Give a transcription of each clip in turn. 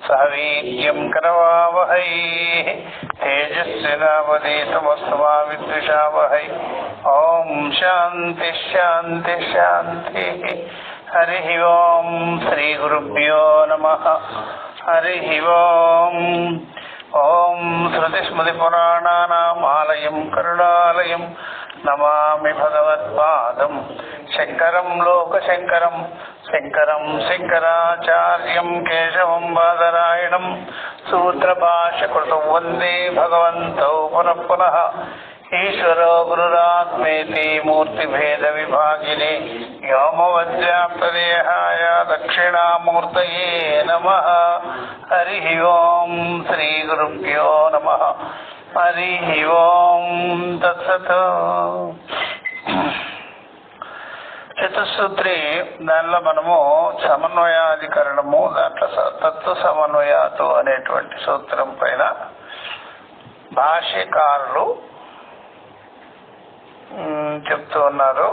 సహవీర్యం కరవావహై తేజస్వినావధీతమస్తమా విద్విషావహై. ఓం శాంతి శాంతి శాంతి. హరి ఓం. శ్రీ గురుభ్యో నమః. హరి ఓం. ఓం శృతిస్మృతిపురాణానామాలయం కరుణాలయం నమామి భగవత్పాదం శంకరం లోకశంకరం. శంకరం శంకరాచార్యం కేశవం బాదరాయణం సూత్రభాష్యకృతం వందే భగవంతౌ పునః పునః. ఈశ్వరో గురురాత్మేతి మూర్తిభేద విభాగినే వ్యోమవద్వ్యాప్తదేహాయ దక్షిణామూర్తయే నమః. హరి ఓం. శ్రీ గురుభ్యో నమః. హరి ఓం. తత్సత్. చతుస్సూత్రి దానిలో మనము సమన్వయాధికరణము, దాంట్లో తత్వ సమన్వయాతు అనేటువంటి సూత్రం పైన భాష్యకారులు చెప్తూ ఉన్నారు.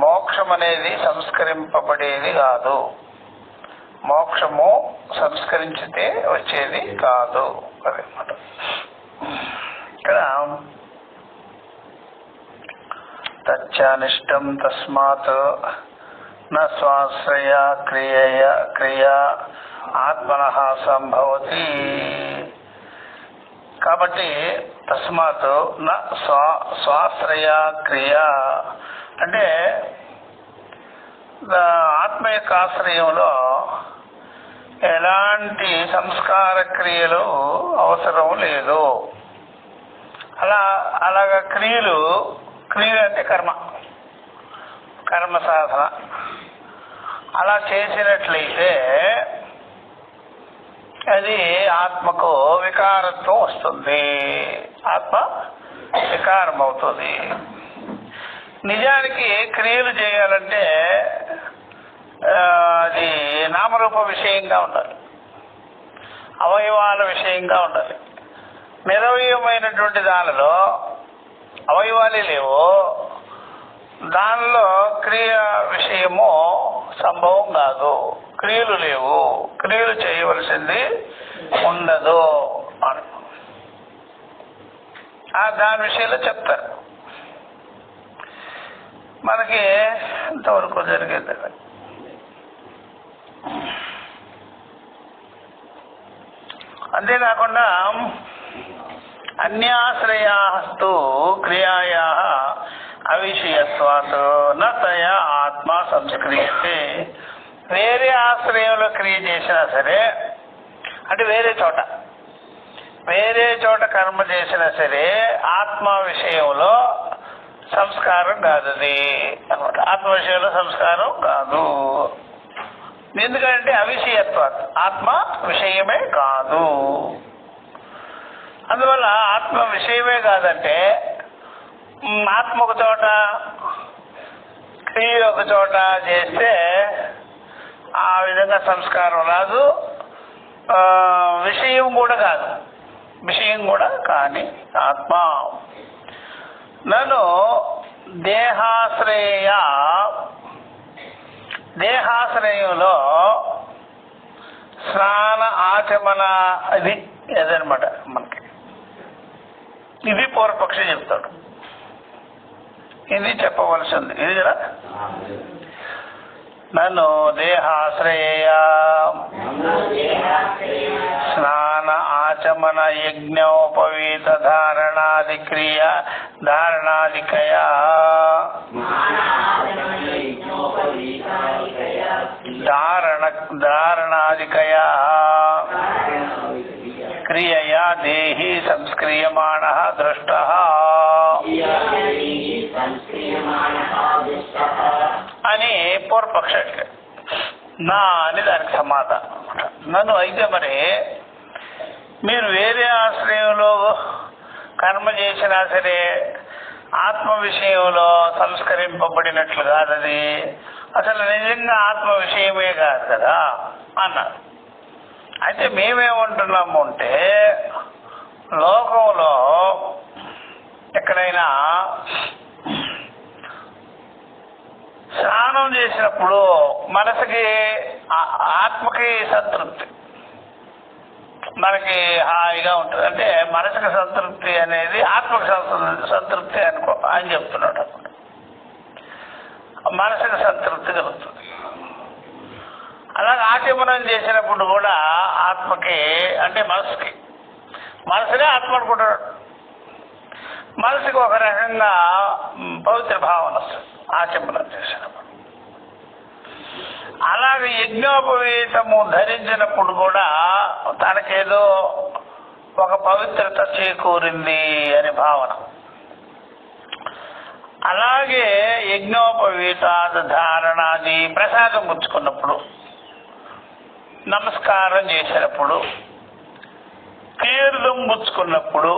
మోక్షం అనేది సంస్కరింపబడేది కాదు, మోక్షము సంస్కరించితే వచ్చేది కాదు అన్నమాట. ఇక్కడ తచ్చానిష్టం తస్మాత్ న స్వాశ్రయ క్రియా ఆత్మనః సంభవతి. కాబట్టి తస్మాత్ న స్వాశ్రయ క్రియ అంటే ఆత్మ యొక్క ఆశ్రయంలో ఎలాంటి సంస్కార క్రియలు అవసరం లేదు. అలాగా క్రియలు అంటే కర్మ సాధన అలా చేసినట్లయితే అది ఆత్మకు వికారత్వం వస్తుంది, ఆత్మ వికారం అవుతుంది. నిజానికి క్రియలు చేయాలంటే అది నామరూప విషయంగా ఉండాలి, అవయవాల విషయంగా ఉండాలి. నిరవయమైనటువంటి దానిలో అవయవాలే లేవు, దానిలో క్రియ విషయము సంభవం కాదు. క్రియలు లేవు, క్రియలు చేయవలసింది ఉండదు అని దాని విషయంలో చెప్తారు. మనకి ఇంతవరకు జరిగేది అంతేకాకుండా అన్యాశ్రయాస్తు క్రియాయా అవిషయత్వాత్ నతయా ఆత్మ సంస్క్రియతే. వేరే ఆశ్రయంలో క్రియ చేసినా సరే, అంటే వేరే చోట కర్మ చేసినా సరే ఆత్మ విషయంలో సంస్కారం కాదు అది అనమాట. ఆత్మ విషయంలో సంస్కారం కాదు. ఎందుకంటే అవిషయత్వాత్, ఆత్మ విషయమే కాదు. అందువల్ల ఆత్మ విషయమే కాదంటే ఆత్మ ఒక చోట క్రియ ఒక చోట చేస్తే ఆ విధంగా సంస్కారం రాదు, విషయం కూడా కాదు, విషయం కూడా కాని ఆత్మ. నన్ను దేహాశ్రయంలో స్నాన ఆచమన ఇది ఏదనమాట మనకి. ఇది పూర్వపక్షి చెప్తాడు, ఇది చెప్పవలసింది ఇది కదా. నన్ను దేహాశ్రయ స్నాన ఆచమన యజ్ఞోపవీత ధారణాదికయా క్రియయా దేహి సంస్క్రియమాణః దృష్టః అని పూర్వపక్ష. నా అని దానికి సమాధానం. నన్ను అయితే మరి మీరు వేరే ఆశ్రయంలో కర్మ చేసినా సరే ఆత్మ విషయంలో సంస్కరింపబడినట్లు కాదది, అసలు నిజంగా ఆత్మ విషయమే కాదు కదా అన్నారు. అయితే మేమేమంటున్నాము అంటే, లోకంలో ఎక్కడైనా స్నానం చేసినప్పుడు మనసుకి ఆత్మకి సంతృప్తి, మనకి హాయిగా ఉంటుంది. అంటే మనసుకి సంతృప్తి అనేది ఆత్మకి సంతృప్తి అనుకో అని చెప్తున్నాడు. మనసుకి సంతృప్తి కలుగుతుంది. అలాగే ఆచమనం చేసినప్పుడు కూడా ఆత్మకి, అంటే మనసునే ఆత్మ అనుకుంటున్నాడు. మనసుకి ఒక రకంగా పవిత్ర భావన వస్తుంది ఆచమనం చేసినప్పుడు. అలాగే యజ్ఞోపవీతము ధరించినప్పుడు కూడా తనకేదో ఒక పవిత్రత చేకూరింది అనే భావన. అలాగే యజ్ఞోపవీత ధారణాది ప్రసాదం పుచ్చుకున్నప్పుడు, నమస్కారం చేసినప్పుడు, తీర్థం పుచ్చుకున్నప్పుడు,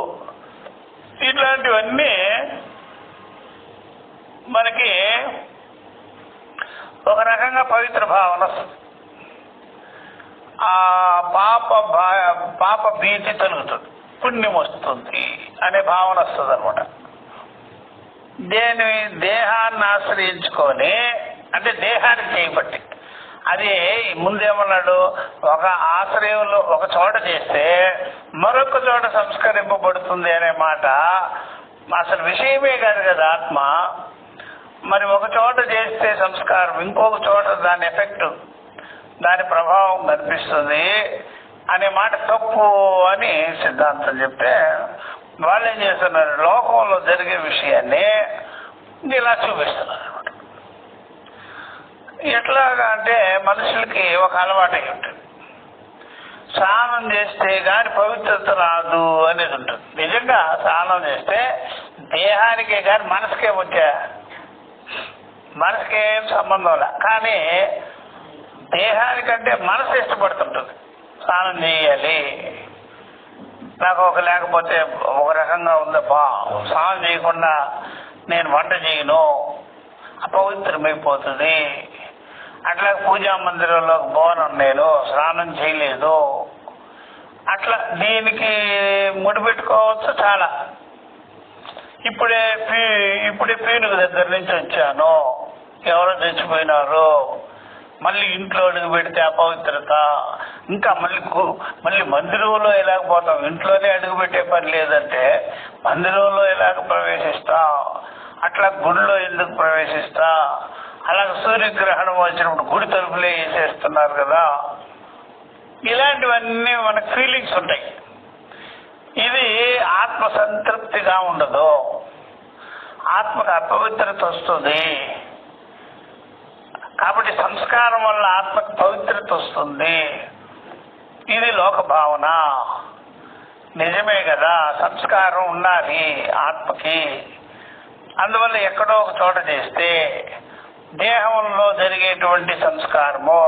ఇట్లాంటివన్నీ మనకి ఒక రకంగా పవిత్ర భావన వస్తుంది. ఆ పాప భీతి తొలుగుతుంది, పుణ్యం వస్తుంది అనే భావన వస్తుంది అనమాట. దేహాన్ని ఆశ్రయించుకొని, అంటే దేహానికి చేయబట్టి, అది ముందేమన్నాడు, ఒక ఆశ్రయంలో ఒక చోట చేస్తే మరొక చోట సంస్కరింపబడుతుంది అనే మాట అసలు విషయమే కాదు కదా ఆత్మ. మరి ఒక చోట చేస్తే సంస్కారం, ఇంకొక చోట దాని ఎఫెక్ట్, దాని ప్రభావం కనిపిస్తుంది అనే మాట తప్పు అని సిద్ధాంతం చెప్తే, వాళ్ళు ఏం చేస్తున్నారు, లోకంలో జరిగే విషయాన్ని ఇలా చూపిస్తున్నారు అనమాట. ఎట్లాగా అంటే మనుషులకి ఒక అలవాటు అయి ఉంటుంది, స్నానం చేస్తే కానీ పవిత్రత రాదు అనేది ఉంటుంది. నిజంగా స్నానం చేస్తే దేహానికే కానీ మనసుకే వచ్చే, మనసుకేం సంబంధం లే, కానీ దేహానికంటే మనసు ఇష్టపడుతుంటుంది స్నానం చేయాలి. నాకు లేకపోతే ఒక రకంగా ఉందప్పా, స్నానం చేయకుండా నేను వంట చేయను, అపవిత్రమైపోతుంది. అట్లా పూజా మందిరంలో బోనం నేను స్నానం చేయలేదు, అట్లా దీనికి ముడిపెట్టుకోవచ్చు చాలా. ఇప్పుడే పీనుగు దగ్గర నుంచి వచ్చాను, ఎవరో చచ్చిపోయినారు, మళ్ళీ ఇంట్లో అడుగు పెడితే అపవిత్రత, ఇంకా మళ్ళీ మందిరంలో ఎలాగపోతాం, ఇంట్లోనే అడుగు పెట్టే పని లేదంటే మందిరంలో ఎలాగ ప్రవేశిస్తా, అట్లా గుడిలో ఎందుకు ప్రవేశిస్తా, అలాగే సూర్యగ్రహణం వచ్చినప్పుడు గుడి తలుపులే వేసేస్తున్నారు కదా. ఇలాంటివన్నీ మనకు ఫీలింగ్స్ ఉంటాయి. ఇది ఆత్మ సంతృప్తిగా ఉండదు, ఆత్మకు అపవిత్రత వస్తుంది. కాబట్టి సంస్కారం వల్ల ఆత్మకు పవిత్రత వస్తుంది. ఇది లోక భావన. నిజమే కదా, సంస్కారం ఉండాలి ఆత్మకి. అందువల్ల ఎక్కడో ఒక చోట చేస్తే దేహంలో జరిగేటువంటి సంస్కారము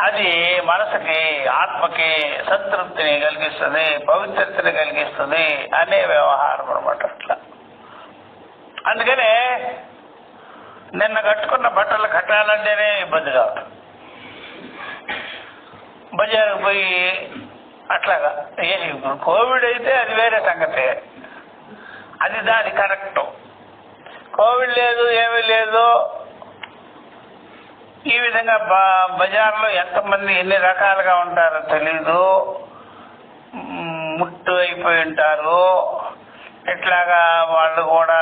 అది మనసుకి, ఆత్మకి సంతృప్తిని కలిగిస్తుంది, పవిత్రతని కలిగిస్తుంది అనే వ్యవహారం అనమాట. అట్లా అందుకనే నిన్న కట్టుకున్న బట్టలు కట్టాలంటేనే ఇబ్బంది కావటం. బజారుకు పోయి అట్లాగా ఇప్పుడు కోవిడ్ అయితే అది వేరే సంగతి, అది దాని కరెక్ట్. కోవిడ్ లేదు, ఏమీ లేదు, ఈ విధంగా బజార్లో ఎంతమంది ఎన్ని రకాలుగా ఉంటారో తెలీదు, ముట్టు అయిపోయి ఉంటారు. ఇట్లాగా వాళ్ళు కూడా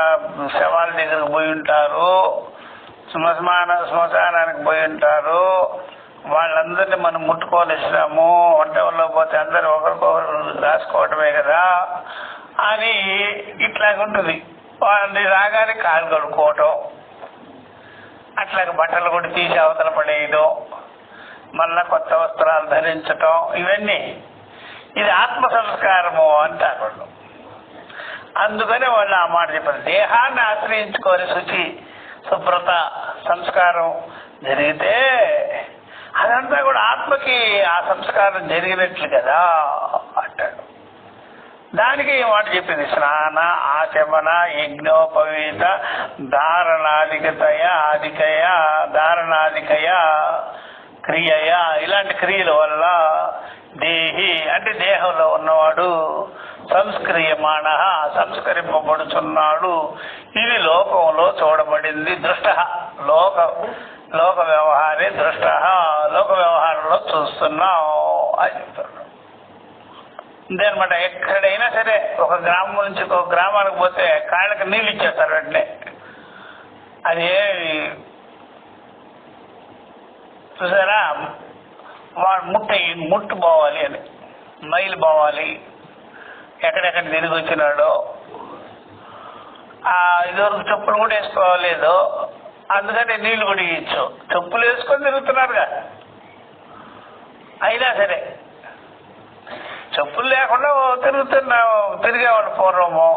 శవాల దగ్గరకు పోయి ఉంటారు, శ్మశానానికి పోయి ఉంటారు. వాళ్ళందరినీ మనం ముట్టుకోలేసినాము, వంటల్లో పోతే అందరూ ఒకరికొకరు రాసుకోవటమే కదా అని ఇట్లాగుంటుంది. వాళ్ళని రాగానే కాలు కడుక్కోవటం, అట్లాగే బట్టలు కూడా తీసి అవతల పడేయడం, మళ్ళా కొత్త వస్త్రాలు ధరించటం, ఇవన్నీ ఇది ఆత్మ సంస్కారము అంటారు వాళ్ళు. అందుకని వాళ్ళు ఆ మాట చెప్పారు. దేహాన్ని ఆశ్రయించుకొని శుచి, శుభ్రత, సంస్కారం జరిగితే అదంతా కూడా ఆత్మకి ఆ సంస్కారం జరిగినట్లు కదా అంటాడు. దానికి మాట చెప్పింది, స్నాన, ఆచమన, యజ్ఞోపవీత, ధారణాధికయ క్రియయ, ఇలాంటి క్రియల వల్ల దేహి అంటే దేహంలో ఉన్నవాడు, సంస్క్రియమాణ సంస్కరింపబడుచున్నాడు. ఇది లోకంలో చూడబడింది. దృష్ట లోక వ్యవహారే దృష్ట, లోక వ్యవహారంలో చూస్తున్నాం అని చెప్తాడు. అంతేనమాట. ఎక్కడైనా సరే ఒక గ్రామం నుంచి ఒక గ్రామానికి పోతే కాళ్ళకి నీళ్ళు ఇచ్చేస్తారు వెంటనే. అది చూసారా, వాడు ముట్టు పోవాలి అని, మైలు పోవాలి, ఎక్కడెక్కడ తిరిగి వచ్చినాడో, ఇదివరకు చెప్పులు కూడా వేసుకోలేదు, అందుకని నీళ్లు కూడా ఇచ్చు. చెప్పులు వేసుకొని తిరుగుతున్నారుగా, అయినా సరే చెప్పులు లేకుండా తిరిగేవాళ్ళు పూర్వము.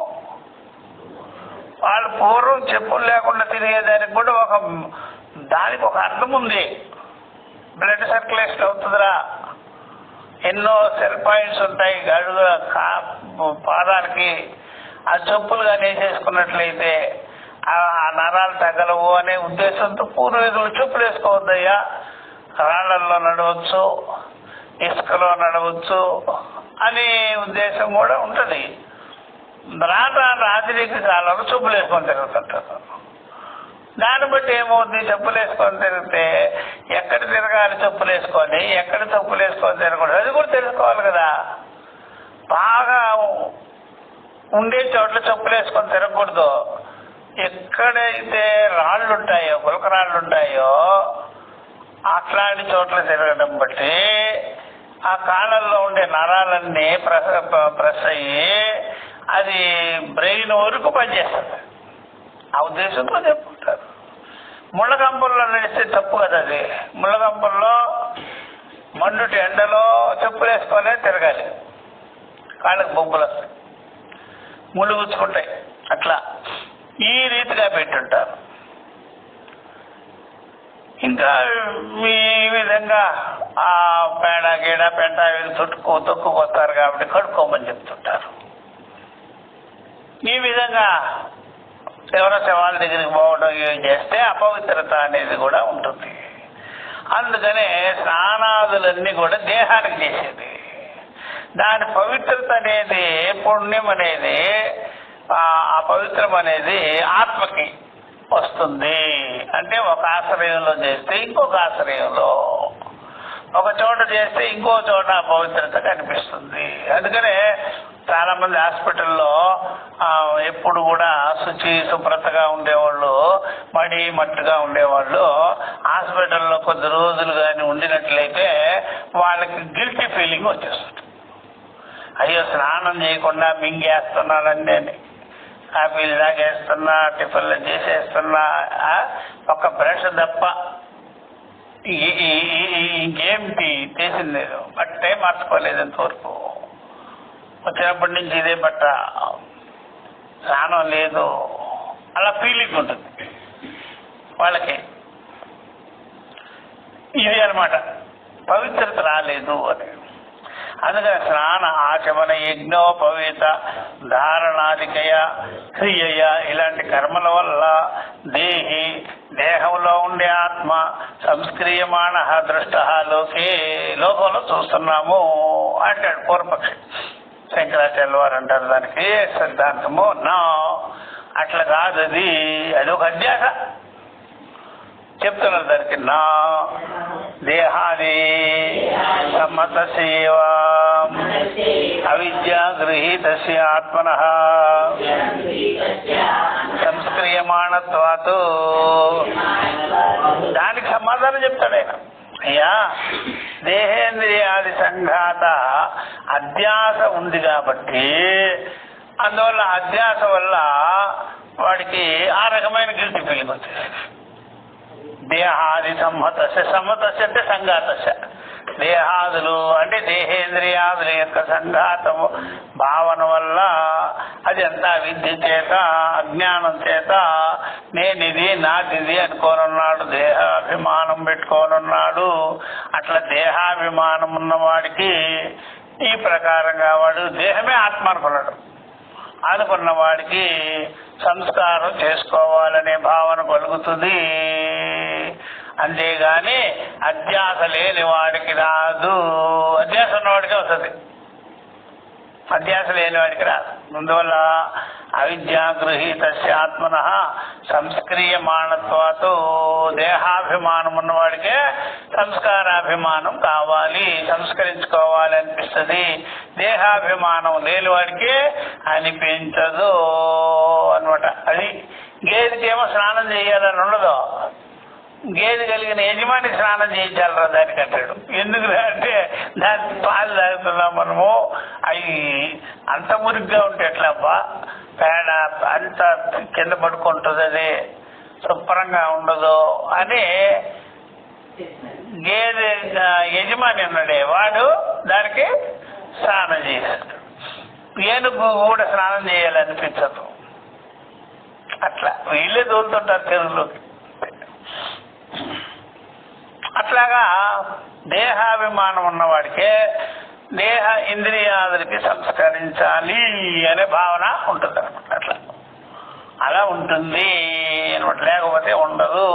వాళ్ళు పూర్వం చెప్పులు లేకుండా తిరిగేదానికి కూడా దానికి ఒక అర్థం ఉంది. బ్లడ్ సర్క్యులేషన్ అవుతుందిరా, ఎన్నో సెల్ పాయింట్స్ ఉంటాయి అడుగు పాదాలకి. ఆ చెప్పులుగా వేసేసుకున్నట్లయితే ఆ నరాలు తగలవు అనే ఉద్దేశంతో పూర్వీకులు చెప్పులు వేసుకోవద్దయ్యా, రాళ్లల్లో నడవచ్చు, ఇసుకలో నడవచ్చు అనే ఉద్దేశం కూడా ఉంటుంది. రాత్రికి కాలంలో చెప్పులు వేసుకొని తిరుగుతుంటారు. దాన్ని బట్టి ఏమవుతుంది, చెప్పులు వేసుకొని తిరిగితే ఎక్కడ తిరగాలి చెప్పులు వేసుకొని, ఎక్కడ చెప్పులు వేసుకొని తిరగకూడదు అది కూడా తెలుసుకోవాలి కదా. బాగా ఉండే చోట్ల చెప్పులు వేసుకొని తిరగకూడదు. ఎక్కడైతే రాళ్ళు ఉంటాయో, గులకరాళ్ళు ఉంటాయో అట్లాంటి చోట్ల తిరగడం బట్టి ఆ కాళ్ళల్లో ఉండే నరాలన్నీ ప్రెస్ అయ్యి అది బ్రెయిన్ వరకు పనిచేస్తుంది. ఆ ఉద్దేశంతో చెప్పుకుంటారు. ముళ్ళకంపల్లో నడిస్తే తప్పు కదా అది. ముళ్ళకంపల్లో మండుటి ఎండలో చెప్పులు వేసుకోలే తిరగాలి, కాళ్ళకి బొబ్బులు వస్తాయి, ముళ్ళు గుచ్చుకుంటాయి. అట్లా ఈ రీతిగా పెట్టుంటారు. ఇంకా ఈ విధంగా ఆ పేడ గీడ పెంట తొక్కుకొస్తారు కాబట్టి కడుక్కోమని చెప్తుంటారు. ఈ విధంగా ఎవరో శవాల దగ్గరికి పోవడం చేస్తే అపవిత్రత అనేది కూడా ఉంటుంది. అందుకనే స్నానాదులన్నీ కూడా దేహానికి చేసేది. దాని పవిత్రత అనేది, పుణ్యం అనేది, ఆ పవిత్రం అనేది ఆత్మకి వస్తుంది. అంటే ఒక ఆశ్రయంలో చేస్తే ఇంకొక ఆశ్రయంలో, ఒక చోట చేస్తే ఇంకో చోట పవిత్రత కనిపిస్తుంది. అందుకనే చాలా మంది హాస్పిటల్లో ఎప్పుడు కూడా శుభ్రతగా ఉండేవాళ్ళు, మట్టుగా ఉండేవాళ్ళు హాస్పిటల్లో కొద్ది రోజులు కానీ ఉండినట్లయితే వాళ్ళకి గిల్టీ ఫీలింగ్ వచ్చేస్తుంది. అయ్యో స్నానం చేయకుండా మింగేస్తున్నానండి అని, కాఫీలు తాగేస్తున్నా, టిఫిన్లు చేసేస్తున్నా, ఒక బ్రష్ తప్ప ఇంకేమిటి చేసింది లేదు, బట్టే మార్చుకోలేదు ఎంతవరకు. వచ్చినప్పటి నుంచి ఇదే బట్ట, స్నానం లేదు, అలా ఫీలింగ్ ఉంటుంది వాళ్ళకి. ఇది అనమాట పవిత్రత రాలేదు అని. అందుకని స్నాన ఆచమన యజ్ఞోపవేత ధారణాదికయ క్రియయ ఇలాంటి కర్మల వల్ల దేహంలో ఉండే ఆత్మ సంస్క్రియమాణ దృష్ట లోకంలో చూస్తున్నాము అంటాడు పూర్వపక్షి. శంకరాచార్యుల వారు అంటారు దానికి సిద్ధాంతము నా అట్లా కాదు, అది ఒక అధ్యాస చెప్తున్నారు. దానికి నా దేహాది సమ్మత సేవ అవిద్యా గృహీతస్య ఆత్మనః సంస్క్రియమాణత్వాత్. దానికి సమాధానం చెప్తాడు ఆయన. అయ్యా దేహేంద్రియాది సంఘాత అధ్యాస ఉంది కాబట్టి, అందువల్ల అధ్యాస వల్ల వాడికి ఆ రకమైన గిల్టీ ఫీలింగ్ వచ్చేది. దేహాది సమ్మతస్య అంటే సంఘాతస్య, దేహాదులు అంటే దేహేంద్రియాదుల యొక్క సంఘాతము భావన వల్ల అది అంతా విద్య చేత అజ్ఞానం చేత నేనిది నాదిది అనుకోనున్నాడు, దేహాభిమానం పెట్టుకోనున్నాడు. అట్లా దేహాభిమానం ఉన్నవాడికి ఈ ప్రకారంగా వాడు దేహమే ఆత్మ అనుకున్న వాడికి సంస్కారం చేసుకోవాలనే భావన కలుగుతుంది. అంతేగాని అధ్యాస లేని వాడికి రాదు. అధ్యాస ఉన్నవాడికి ఉన్నవాడికే వస్తుంది, అధ్యాస లేని వాడికి రాదు. అందువల్ల అవిద్యాగృహీత ఆత్మన సంస్క్రియమాణత్వాతో దేహాభిమానం ఉన్నవాడికే సంస్కారాభిమానం కావాలి, సంస్కరించుకోవాలి అనిపిస్తుంది. దేహాభిమానం లేని వాడికి అనిపించదు అనమాట. అది గేదెకేమో స్నానం చేయాలని ఉండదు, గేదె కలిగిన యజమాని స్నానం చేయించాలరా దానికి అంటాడు. ఎందుకు అంటే దానికి పాలు తాగుతున్నాం మనము, అవి అంత మురిగ్గా ఉంటే ఎట్లబ్బా, పేడ అంత కింద పడుకుంటుంది, అది శుభ్రంగా ఉండదు అని గేదె యజమాని ఉన్నాడే వాడు దానికి స్నానం చేశాడు. ఏనుగు కూడా స్నానం చేయాలనిపించదు. అట్లా వీళ్ళే తోలుతుంటారు చెరువులోకి. అట్లాగా దేహాభిమానం ఉన్నవాడికే దేహ ఇంద్రియాదులకి సంస్కరించాలి అనే భావన ఉంటుంది అనమాట. అట్లా అలా ఉంటుంది అనమాట, లేకపోతే ఉండదు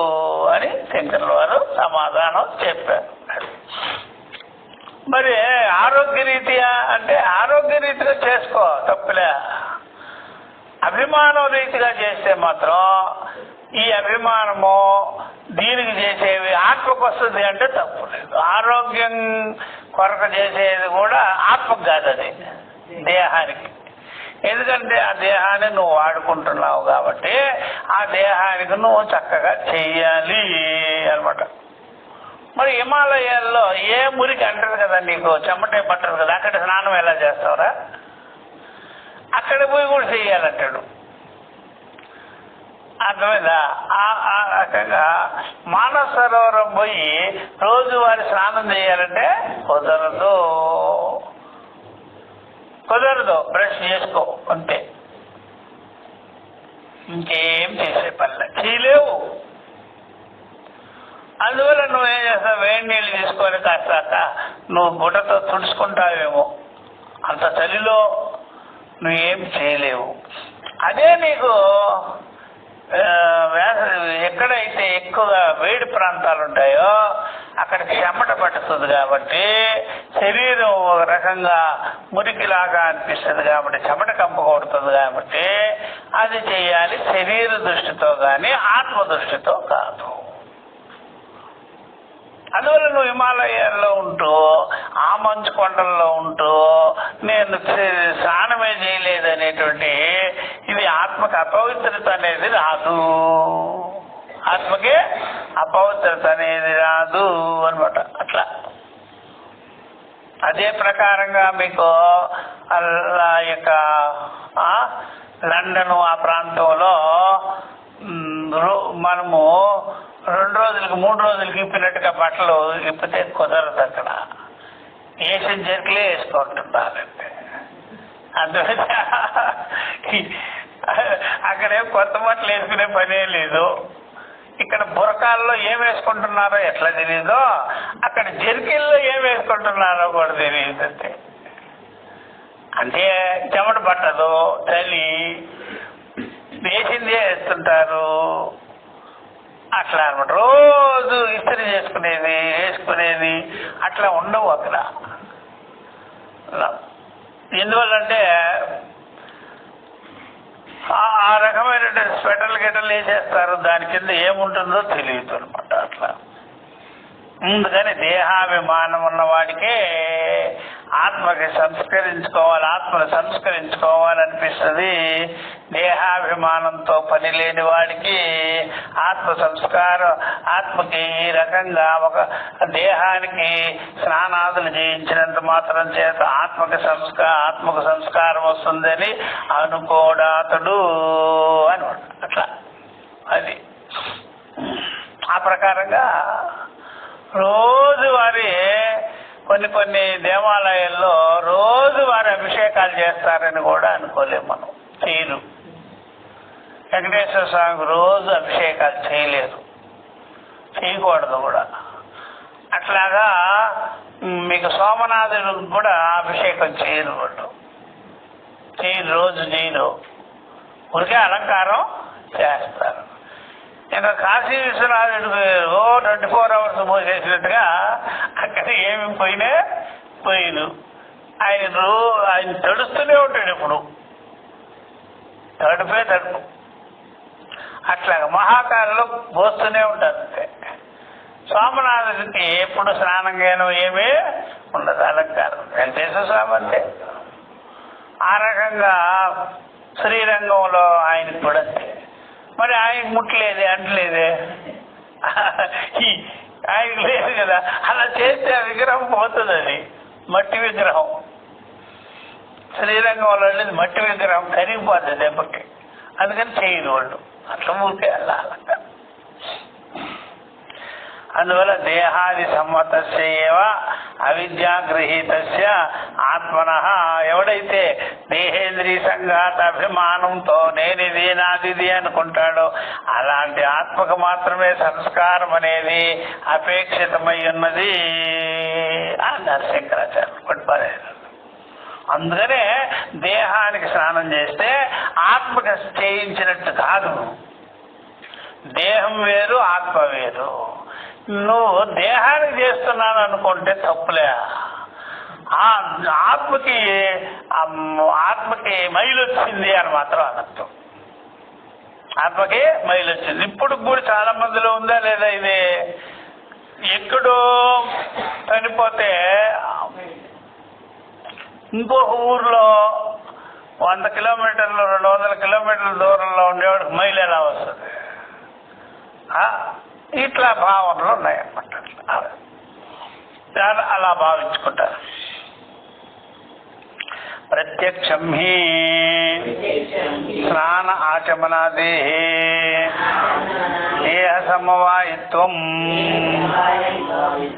అని శంకరుల వారు సమాధానం చెప్పారు. మరి ఆరోగ్యరీత్యా అంటే ఆరోగ్యరీతిగా చేసుకో, తప్పులే. అభిమానం రీతిగా చేస్తే మాత్రం ఈ అభిమానము దీనికి చేసేవి ఆత్మకు వస్తుంది అంటే తప్పు లేదు. ఆరోగ్యం కొరకు చేసేది కూడా ఆత్మకు కాదు, అది దేహానికి. ఎందుకంటే ఆ దేహాన్ని నువ్వు వాడుకుంటున్నావు కాబట్టి ఆ దేహానికి నువ్వు చక్కగా చెయ్యాలి అనమాట. మరి హిమాలయాల్లో ఏ మురికి అంటారు కదా, నీకు చెమటే పట్టదు కదా, అక్కడ స్నానం ఎలా చేస్తావురా? అక్కడ పోయి కూడా చెయ్యాలంటాడు. అర్థమైందా? ఆ రకంగా మానస సరోవరం పోయి రోజువారి స్నానం చేయాలంటే కుదరదు, బ్రష్ చేసుకో అంతే, ఇంకేం చేసే పనిలే చేయలేవు. అందువల్ల నువ్వేం చేస్తావు, వేడి నీళ్ళు తీసుకొని కాస్త నువ్వు బుట్టతో తుడుచుకుంటావేమో, అంత చలిలో నువ్వేం చేయలేవు. అదే నీకు ఎక్కడైతే ఎక్కువగా వేడి ప్రాంతాలు ఉంటాయో అక్కడికి చెమట పట్టుతుంది కాబట్టి శరీరం ఒక రకంగా మురికిలాగా అనిపిస్తుంది కాబట్టి చెమట కంప కొడుతుంది కాబట్టి అది చేయాలి శరీర దృష్టితో కానీ ఆత్మ దృష్టితో కాదు. అందువల్ల నువ్వు హిమాలయాల్లో ఉంటూ ఆ మంచు కొండల్లో ఉంటూ నేను స్నానమే చేయలేదు అనేటువంటి ఇది ఆత్మకి అపవిత్రత అనేది రాదు, ఆత్మకి అపవిత్రత అనేది రాదు అనమాట. అట్లా అదే ప్రకారంగా మీకు యొక్క లండన్ ఆ ప్రాంతంలో మనము 2 రోజులకి 3 రోజులకి ఇప్పినట్టుగా బట్టలు ఇప్పితే కుదరదు. అక్కడ వేసిన జర్కులే వేసుకుంటున్నారంటే అందువల్ల అక్కడేం కొత్త బట్టలు వేసుకునే పనే లేదు. ఇక్కడ బురకాల్లో ఏం వేసుకుంటున్నారో ఎట్లా తెలియదో అక్కడ జర్కిల్లో ఏం వేసుకుంటున్నారో కూడా తెలియదు. అంతే అంటే చెమట పట్టదు, చలి, వేసిందే వేస్తుంటారు. అట్లా అనమాట. రోజు ఇస్త్రీ చేసుకునేది వేసుకునేది అట్లా ఉండవు అక్కడ. ఎందువల్లంటే ఆ రకమైన స్వెటర్లు గిటర్లు వేసేస్తారు, దాని కింద ఏముంటుందో తెలియదు అనమాట. అట్లా ముందుగానే దేహాభిమానం ఉన్న వాడికే ఆత్మకి ఆత్మను సంస్కరించుకోవాలనిపిస్తుంది. దేహాభిమానంతో పని లేని వాడికి ఆత్మకి ఈ రకంగా ఒక దేహానికి స్నానాదులు చేయించినంత మాత్రం చేత ఆత్మకు సంస్కారం వస్తుందని అనుకోడాతడు అనమాట. అట్లా అది ఆ ప్రకారంగా రోజువారీ కొన్ని దేవాలయాల్లో రోజువారీ అభిషేకాలు చేస్తారని కూడా అనుకోలేము మనం. చేయరు. వెంకటేశ్వర స్వామికి రోజు అభిషేకాలు చేయలేరు, చేయకూడదు కూడా. అట్లాగా మీకు సోమనాథుడికి కూడా అభిషేకం చేయరు వాళ్ళు, రోజు చేయరు, ఊరికే అలంకారం చేస్తారు. ఇంకా కాశీ విశ్వనాథుడికి 24 hours చేసినట్టుగా అక్కడ ఏమి పోయినా పోయిను. ఆయన తడుస్తూనే ఉంటాడు, ఎప్పుడు తడుపే తడుపు. అట్లాగా మహాకాలంలో పోస్తూనే ఉంటారు అంతే. సోమనాథుడికి ఎప్పుడు స్నానం గాను ఏమీ ఉండదు, అలంకారం. వెంకటేశ్వర స్వామి అంతే. ఆ రకంగా శ్రీరంగంలో ఆయనకు కూడా అంతే. మరి ఆయనకు ముట్టలేదే, అంటలేదే, ఆయనకు లేదు కదా. అలా చేస్తే ఆ విగ్రహం పోతుంది. అది మట్టి విగ్రహం. శ్రీరంగంలో వెళ్ళేది మట్టి విగ్రహం, కరిగిపోతుంది దెబ్బకి. అందుకని చేయదు వాళ్ళు, అట్లా ఊరికే అలా. అందువల్ల దేహాది సమ్మతస్య అవిద్యాగృహీతస్య ఆత్మన, ఎవడైతే దేహేంద్రియ సంఘాత అభిమానంతో నేనిది నాదిది అనుకుంటాడో అలాంటి ఆత్మకు మాత్రమే సంస్కారం అనేది అపేక్షితమై ఉన్నది అన్నారు శంకరాచార్యులు. కొట్టిపారేరు. అందుకనే దేహానికి స్నానం చేస్తే ఆత్మకు చేయించినట్టు కాదు. దేహం వేరు, ఆత్మ వేరు. నువ్వు దేహానికి చేస్తున్నాను అనుకుంటే తప్పులే. ఆత్మకి మైలు వచ్చింది అని మాత్రం అనర్థం. ఆత్మకి మైలు వచ్చింది. ఇప్పుడు కూడా చాలా మందిలో ఉందా లేదా? ఇది ఎక్కడో చనిపోతే ఇంకొక ఊర్లో 100 కిలోమీటర్లు 200 కిలోమీటర్ల దూరంలో ఉండేవాడికి మైలు ఎలా వస్తుంది? ఇట్లా భావనలు ఉన్నాయన్నమాట. అలా భావించుకుంటారు. ప్రత్యక్షం హి స్నాన ఆచమనాదే దేహ సమవాయిత్వం.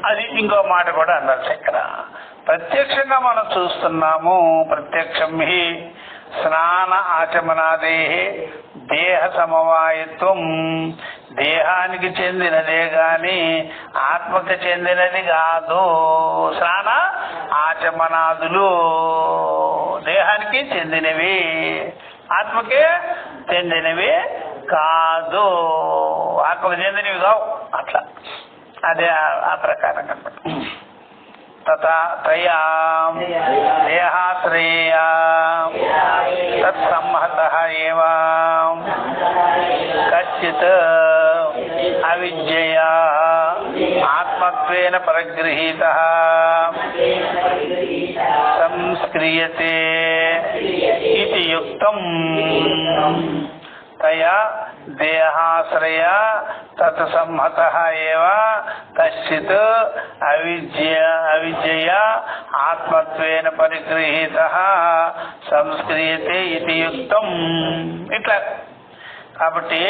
అది ఇంకో మాట కూడా అన్నారు ఇక్కడ. ప్రత్యక్షంగా మనం చూస్తున్నాము. ప్రత్యక్షం హి స్నాన ఆచమనాదే దేహ సమవాయిత్వం. దేహానికి చెందినదే గాని ఆత్మకి చెందినది కాదు. స్నాన ఆచమనాదులు దేహానికి చెందినవి, ఆత్మకే చెందినవి కాదు. ఆత్మకు చెందినవి కావు. అట్లా అదే ఆ ప్రకారంగా తయా దేహాశ్రయ తత్సంహతః ఏవ కచ్చిత్ అవిద్యయా ఆత్మత్వేన పరిగృహీతః సంస్క్రియతే ఇతి యుక్తం. తయా దేహాశ్రయ తత్ సంహతః ఏవ కశ్చిత్ అవిద్యయా ఆత్మత్వేన పరిగృహీతః సంస్క్రియతే ఇతి యుక్తం. ఇట్లా కాబట్టి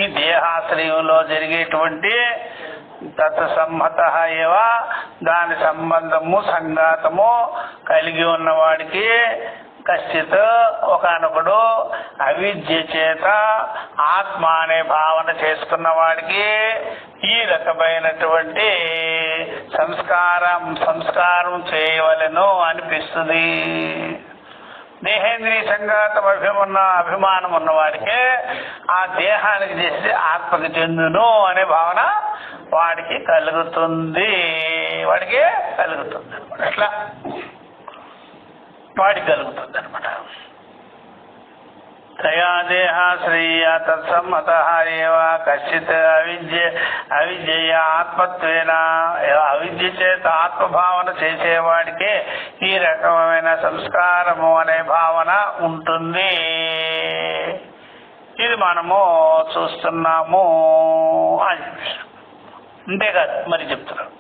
ఈ దేహాశ్రయంలో జరిగేటువంటి తత్ సంహతః ఏవ దాని సంబంధము సంఘాతము కలిగి ఉన్నవాడికి కశ్చిత్ ఒకనొకడు అవిద్య చేత ఆత్మ అనే భావన చేసుకున్న వాడికి ఈ రకమైనటువంటి సంస్కారం చేయవలెను అనిపిస్తుంది. దేహేంద్రియ సంఘాతం అభిమానం ఉన్నవాడికే ఆ దేహానికి చేసి ఆత్మకి చెందును అనే భావన వాడికి కలుగుతుంది. అనమాట. అట్లా వాడికి కలుగుతుంది అనమాట. తయా దేహాశ్రయ తత్సమ్మతః ఏవ కశ్చిత్ అవిద్య ఆత్మత్వేన అవిద్య చేత ఆత్మభావన చేసేవాడికే ఈ రకమైన సంస్కారము అనే భావన ఉంటుంది. ఇది మనము చూస్తున్నాము అని అంతేకాదు మరి చెప్తున్నారు.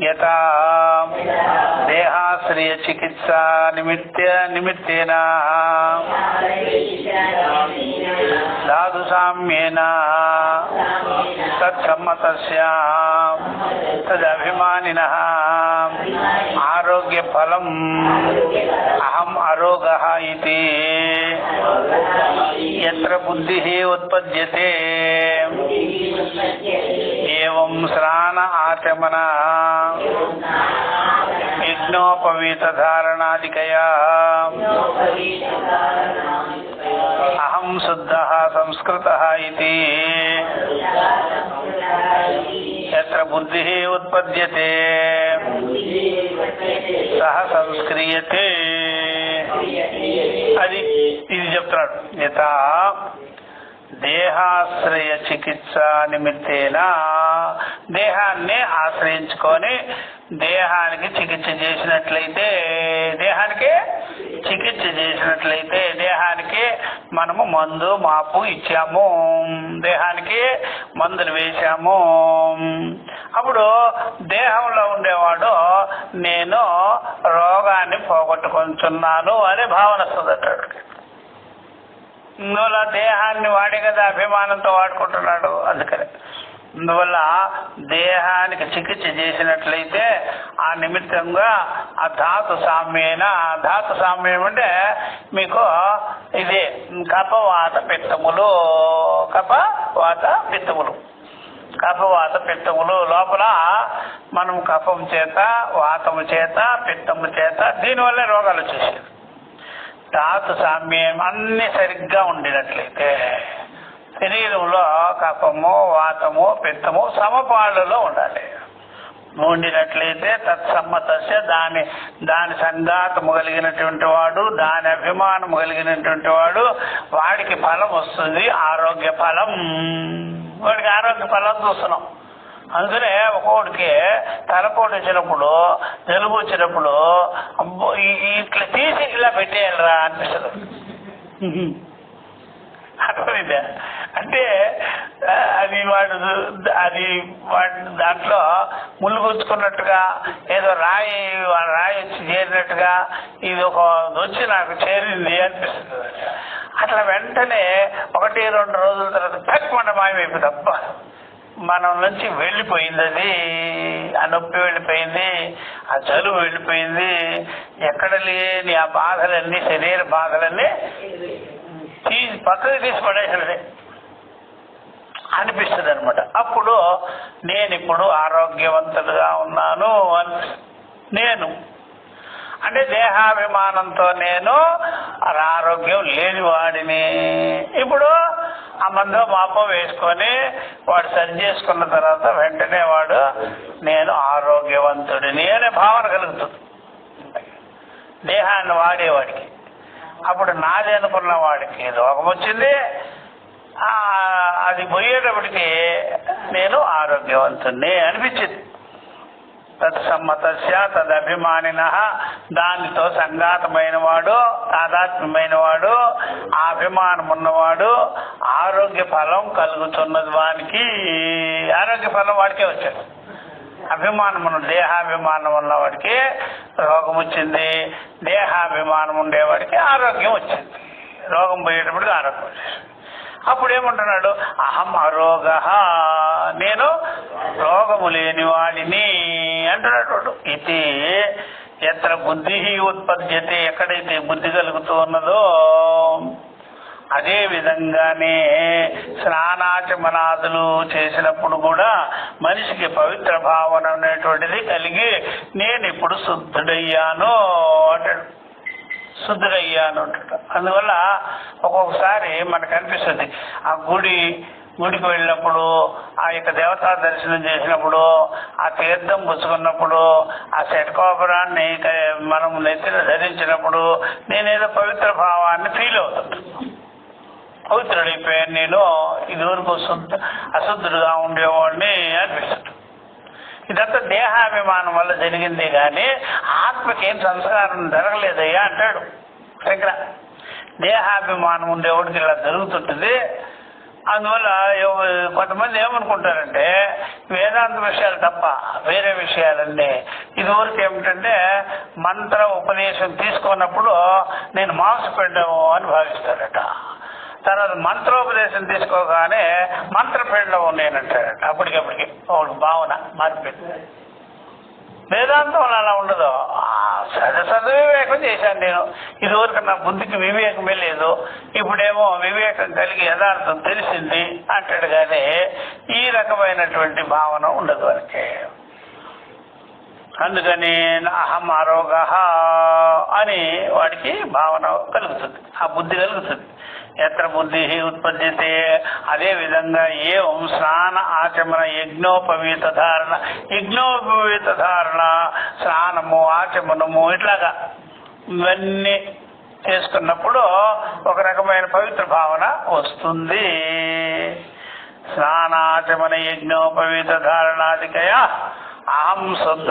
యథా దేహాశ్రయ చికిత్సా నిమిత్తేన ధాతు సామ్యేన తత్సమ్మతస్య తదభిమానినః ఆరోగ్య ఫలం అహం అరోగః ఇతి యత్ర బుద్ధిః ఉత్పద్యతే ఏవం స్నాన ఆచమన యజ్ఞోపవీత ధారణాదికయా అహం శుద్ధః సంస్కృతః ఇతి ఎత్ర బుద్ధి ఉత్పద్యతే సహ సంస్క్రియతే. అది ఇది చెప్తున్నాడు. యథా దేహాశ్రయ చికిత్స నిమిత్తేన, దేహాన్ని ఆశ్రయించుకొని దేహానికి చికిత్స చేసినట్లయితే, దేహానికి మనము మందు మాపు ఇచ్చాము, దేహానికి మందులు వేశాము. అప్పుడు దేహంలో ఉండేవాడు నేను రోగాన్ని పోగొట్టుకుంటున్నాను అనే భావన వస్తుందట. ఇందువల్ల దేహాన్ని వాడే కదా అభిమానంతో వాడుకుంటున్నాడు. అందుకని అందువల్ల దేహానికి చికిత్స చేసినట్లయితే ఆ నిమిత్తంగా ఆ ధాతు సామ్యేన, ధాతు సామ్యం అంటే మీకు ఇది కఫవాత పిత్తములు, కఫవాత పిత్తములు లోపల మనం కఫం చేత, వాతము చేత, పిత్తము చేత దీనివల్లే రోగాలు వచ్చేసేది. ధాతు సామ్యం అన్ని సరిగ్గా ఉండినట్లయితే శరీరంలో కఫము, వాతము, పిత్తము సమపాళ్ళలో ఉండినట్లయితే తత్సమ్మతస్య, దాని సంఘాతము కలిగినటువంటి వాడు, దాని అభిమానము కలిగినటువంటి వాడు, వాడికి ఫలం వస్తుంది, ఆరోగ్య ఫలం. వాడికి ఆరోగ్య ఫలం చూస్తున్నాం. అందుకనే ఒక్కొక్కడికి తలపోటు వచ్చినప్పుడు, జలుబు వచ్చినప్పుడు ఇట్లా తీసి ఇలా పెట్టేయాలరా అనిపిస్తుంది. అర్థమైందా? అంటే వాడి దాంట్లో ముళ్ళు గుచ్చుకున్నట్టుగా, ఏదో రాయి వచ్చి చేరినట్టుగా ఇది ఒక వచ్చి నాకు చేరింది అనిపిస్తుంది. అట్లా వెంటనే 1-2 రోజుల తర్వాత తక్కువ మాయమైపోయింది. తప్ప మనం నుంచి వెళ్ళిపోయింది, అది ఆ నొప్పి వెళ్ళిపోయింది, ఆ జలుబు వెళ్ళిపోయింది, ఎక్కడ లేని ఆ బాధలన్నీ, శరీర బాధలన్నీ పక్కకి తీసి పడేసే అనిపిస్తుంది అనమాట. అప్పుడు నేను ఇప్పుడు ఆరోగ్యవంతుడుగా ఉన్నాను నేను అంటే దేహాభిమానంతో నేను ఆరోగ్యం లేని వాడిని. ఇప్పుడు ఆ మందో మాపో వేసుకొని వాడు సరి చేసుకున్న తర్వాత వెంటనే వాడు నేను ఆరోగ్యవంతుడిని అనే భావన కలుగుతుంది దేహాన్ని వాడేవాడికి. అప్పుడు నాది అనుకున్న వాడికి రోగం వచ్చింది, అది పోయేటప్పటికి నేను ఆరోగ్యవంతుణ్ణి అనిపించింది. తత్సమ్మతస్య తదభిమానిన, దానితో సంఘాతమైన వాడు, తాదాత్మ్యమైన వాడు, ఆ అభిమానం ఉన్నవాడు ఆరోగ్య ఫలం కలుగుతున్నది. వానికి ఆరోగ్య ఫలం వాడికే వచ్చాడు. అభిమానం దేహాభిమానం ఉన్నవాడికి రోగం వచ్చింది, దేహాభిమానం ఉండేవాడికి ఆరోగ్యం వచ్చింది. రోగం పోయేటప్పటికి ఆరోగ్యం వచ్చేసింది. అప్పుడు ఏమంటున్నాడు? అహం అరోగ, నేను రోగము లేని వాడిని అంటున్నాడు. ఇది ఎత్ర బుద్ధి ఉత్పద్యతే, ఎక్కడైతే బుద్ధి కలుగుతూ ఉన్నదో అదే విధంగానే స్నానాచమనాదులు చేసినప్పుడు కూడా మనిషికి పవిత్ర భావన అనేటువంటిది కలిగి నేను ఇప్పుడు శుద్ధుడయ్యాను అంటాడు. అందువల్ల ఒక్కొక్కసారి మనకు అనిపిస్తుంది, ఆ గుడికి వెళ్ళినప్పుడు, ఆ యొక్క దేవతా దర్శనం చేసినప్పుడు, ఆ తీర్థం పుచ్చుకున్నప్పుడు, ఆ శటకోపరాన్ని మనం నెత్తిన ధరించినప్పుడు నేనేదో పవిత్ర భావాన్ని ఫీల్ అవుతుంది. పవిత్రుడైపోయాను నేను, ఇదివరకు అశుద్ధుడుగా ఉండేవాడిని అనిపిస్తుంది. ఇదంతా దేహాభిమానం వల్ల జరిగిందే కానీ ఆత్మకేం సంస్కారం జరగలేదయ్యా అంటాడు శంకర. దేహాభిమానం ఉండేవాడికి ఇలా జరుగుతుంటుంది. అందువల్ల కొంతమంది ఏమనుకుంటారంటే వేదాంత విషయాలు తప్ప వేరే విషయాలన్నీ ఇదివరకు ఏమిటంటే మంత్ర ఉపదేశం తీసుకున్నప్పుడు నేను మాంసపిండము అని భావిస్తారట. తర్వాత మంత్రోపదేశం తీసుకోగానే మంత్రపిండం నేనంటారట. అప్పటికప్పటికి భావన మారిపోయింది. వేదాంతంలో అలా ఉండదు. సద్వివేకం చేశాను నేను, ఇదివరకు నా బుద్ధికి వివేకమే లేదు, ఇప్పుడేమో వివేకం కలిగి యథార్థం తెలిసింది అంటాడు. కానీ ఈ రకమైనటువంటి భావన ఉండదు వారికి. అందుకని అహం ఆరోగ అని వాడికి భావన కలుగుతుంది, ఆ బుద్ధి కలుగుతుంది. ఎత్ర బుద్ధి ఉత్పద్యతే, అదే విధంగా ఏం స్నాన ఆచమన యజ్ఞోపవీత ధారణ, యజ్ఞోపవీత ధారణ, స్నానము ఆచమనము ఇట్లాగా ఇవన్నీ చేసుకున్నప్పుడు ఒక రకమైన పవిత్ర భావన వస్తుంది. స్నానాచమన యజ్ఞోపవీత ధారణాదికయ అహం శుద్ధ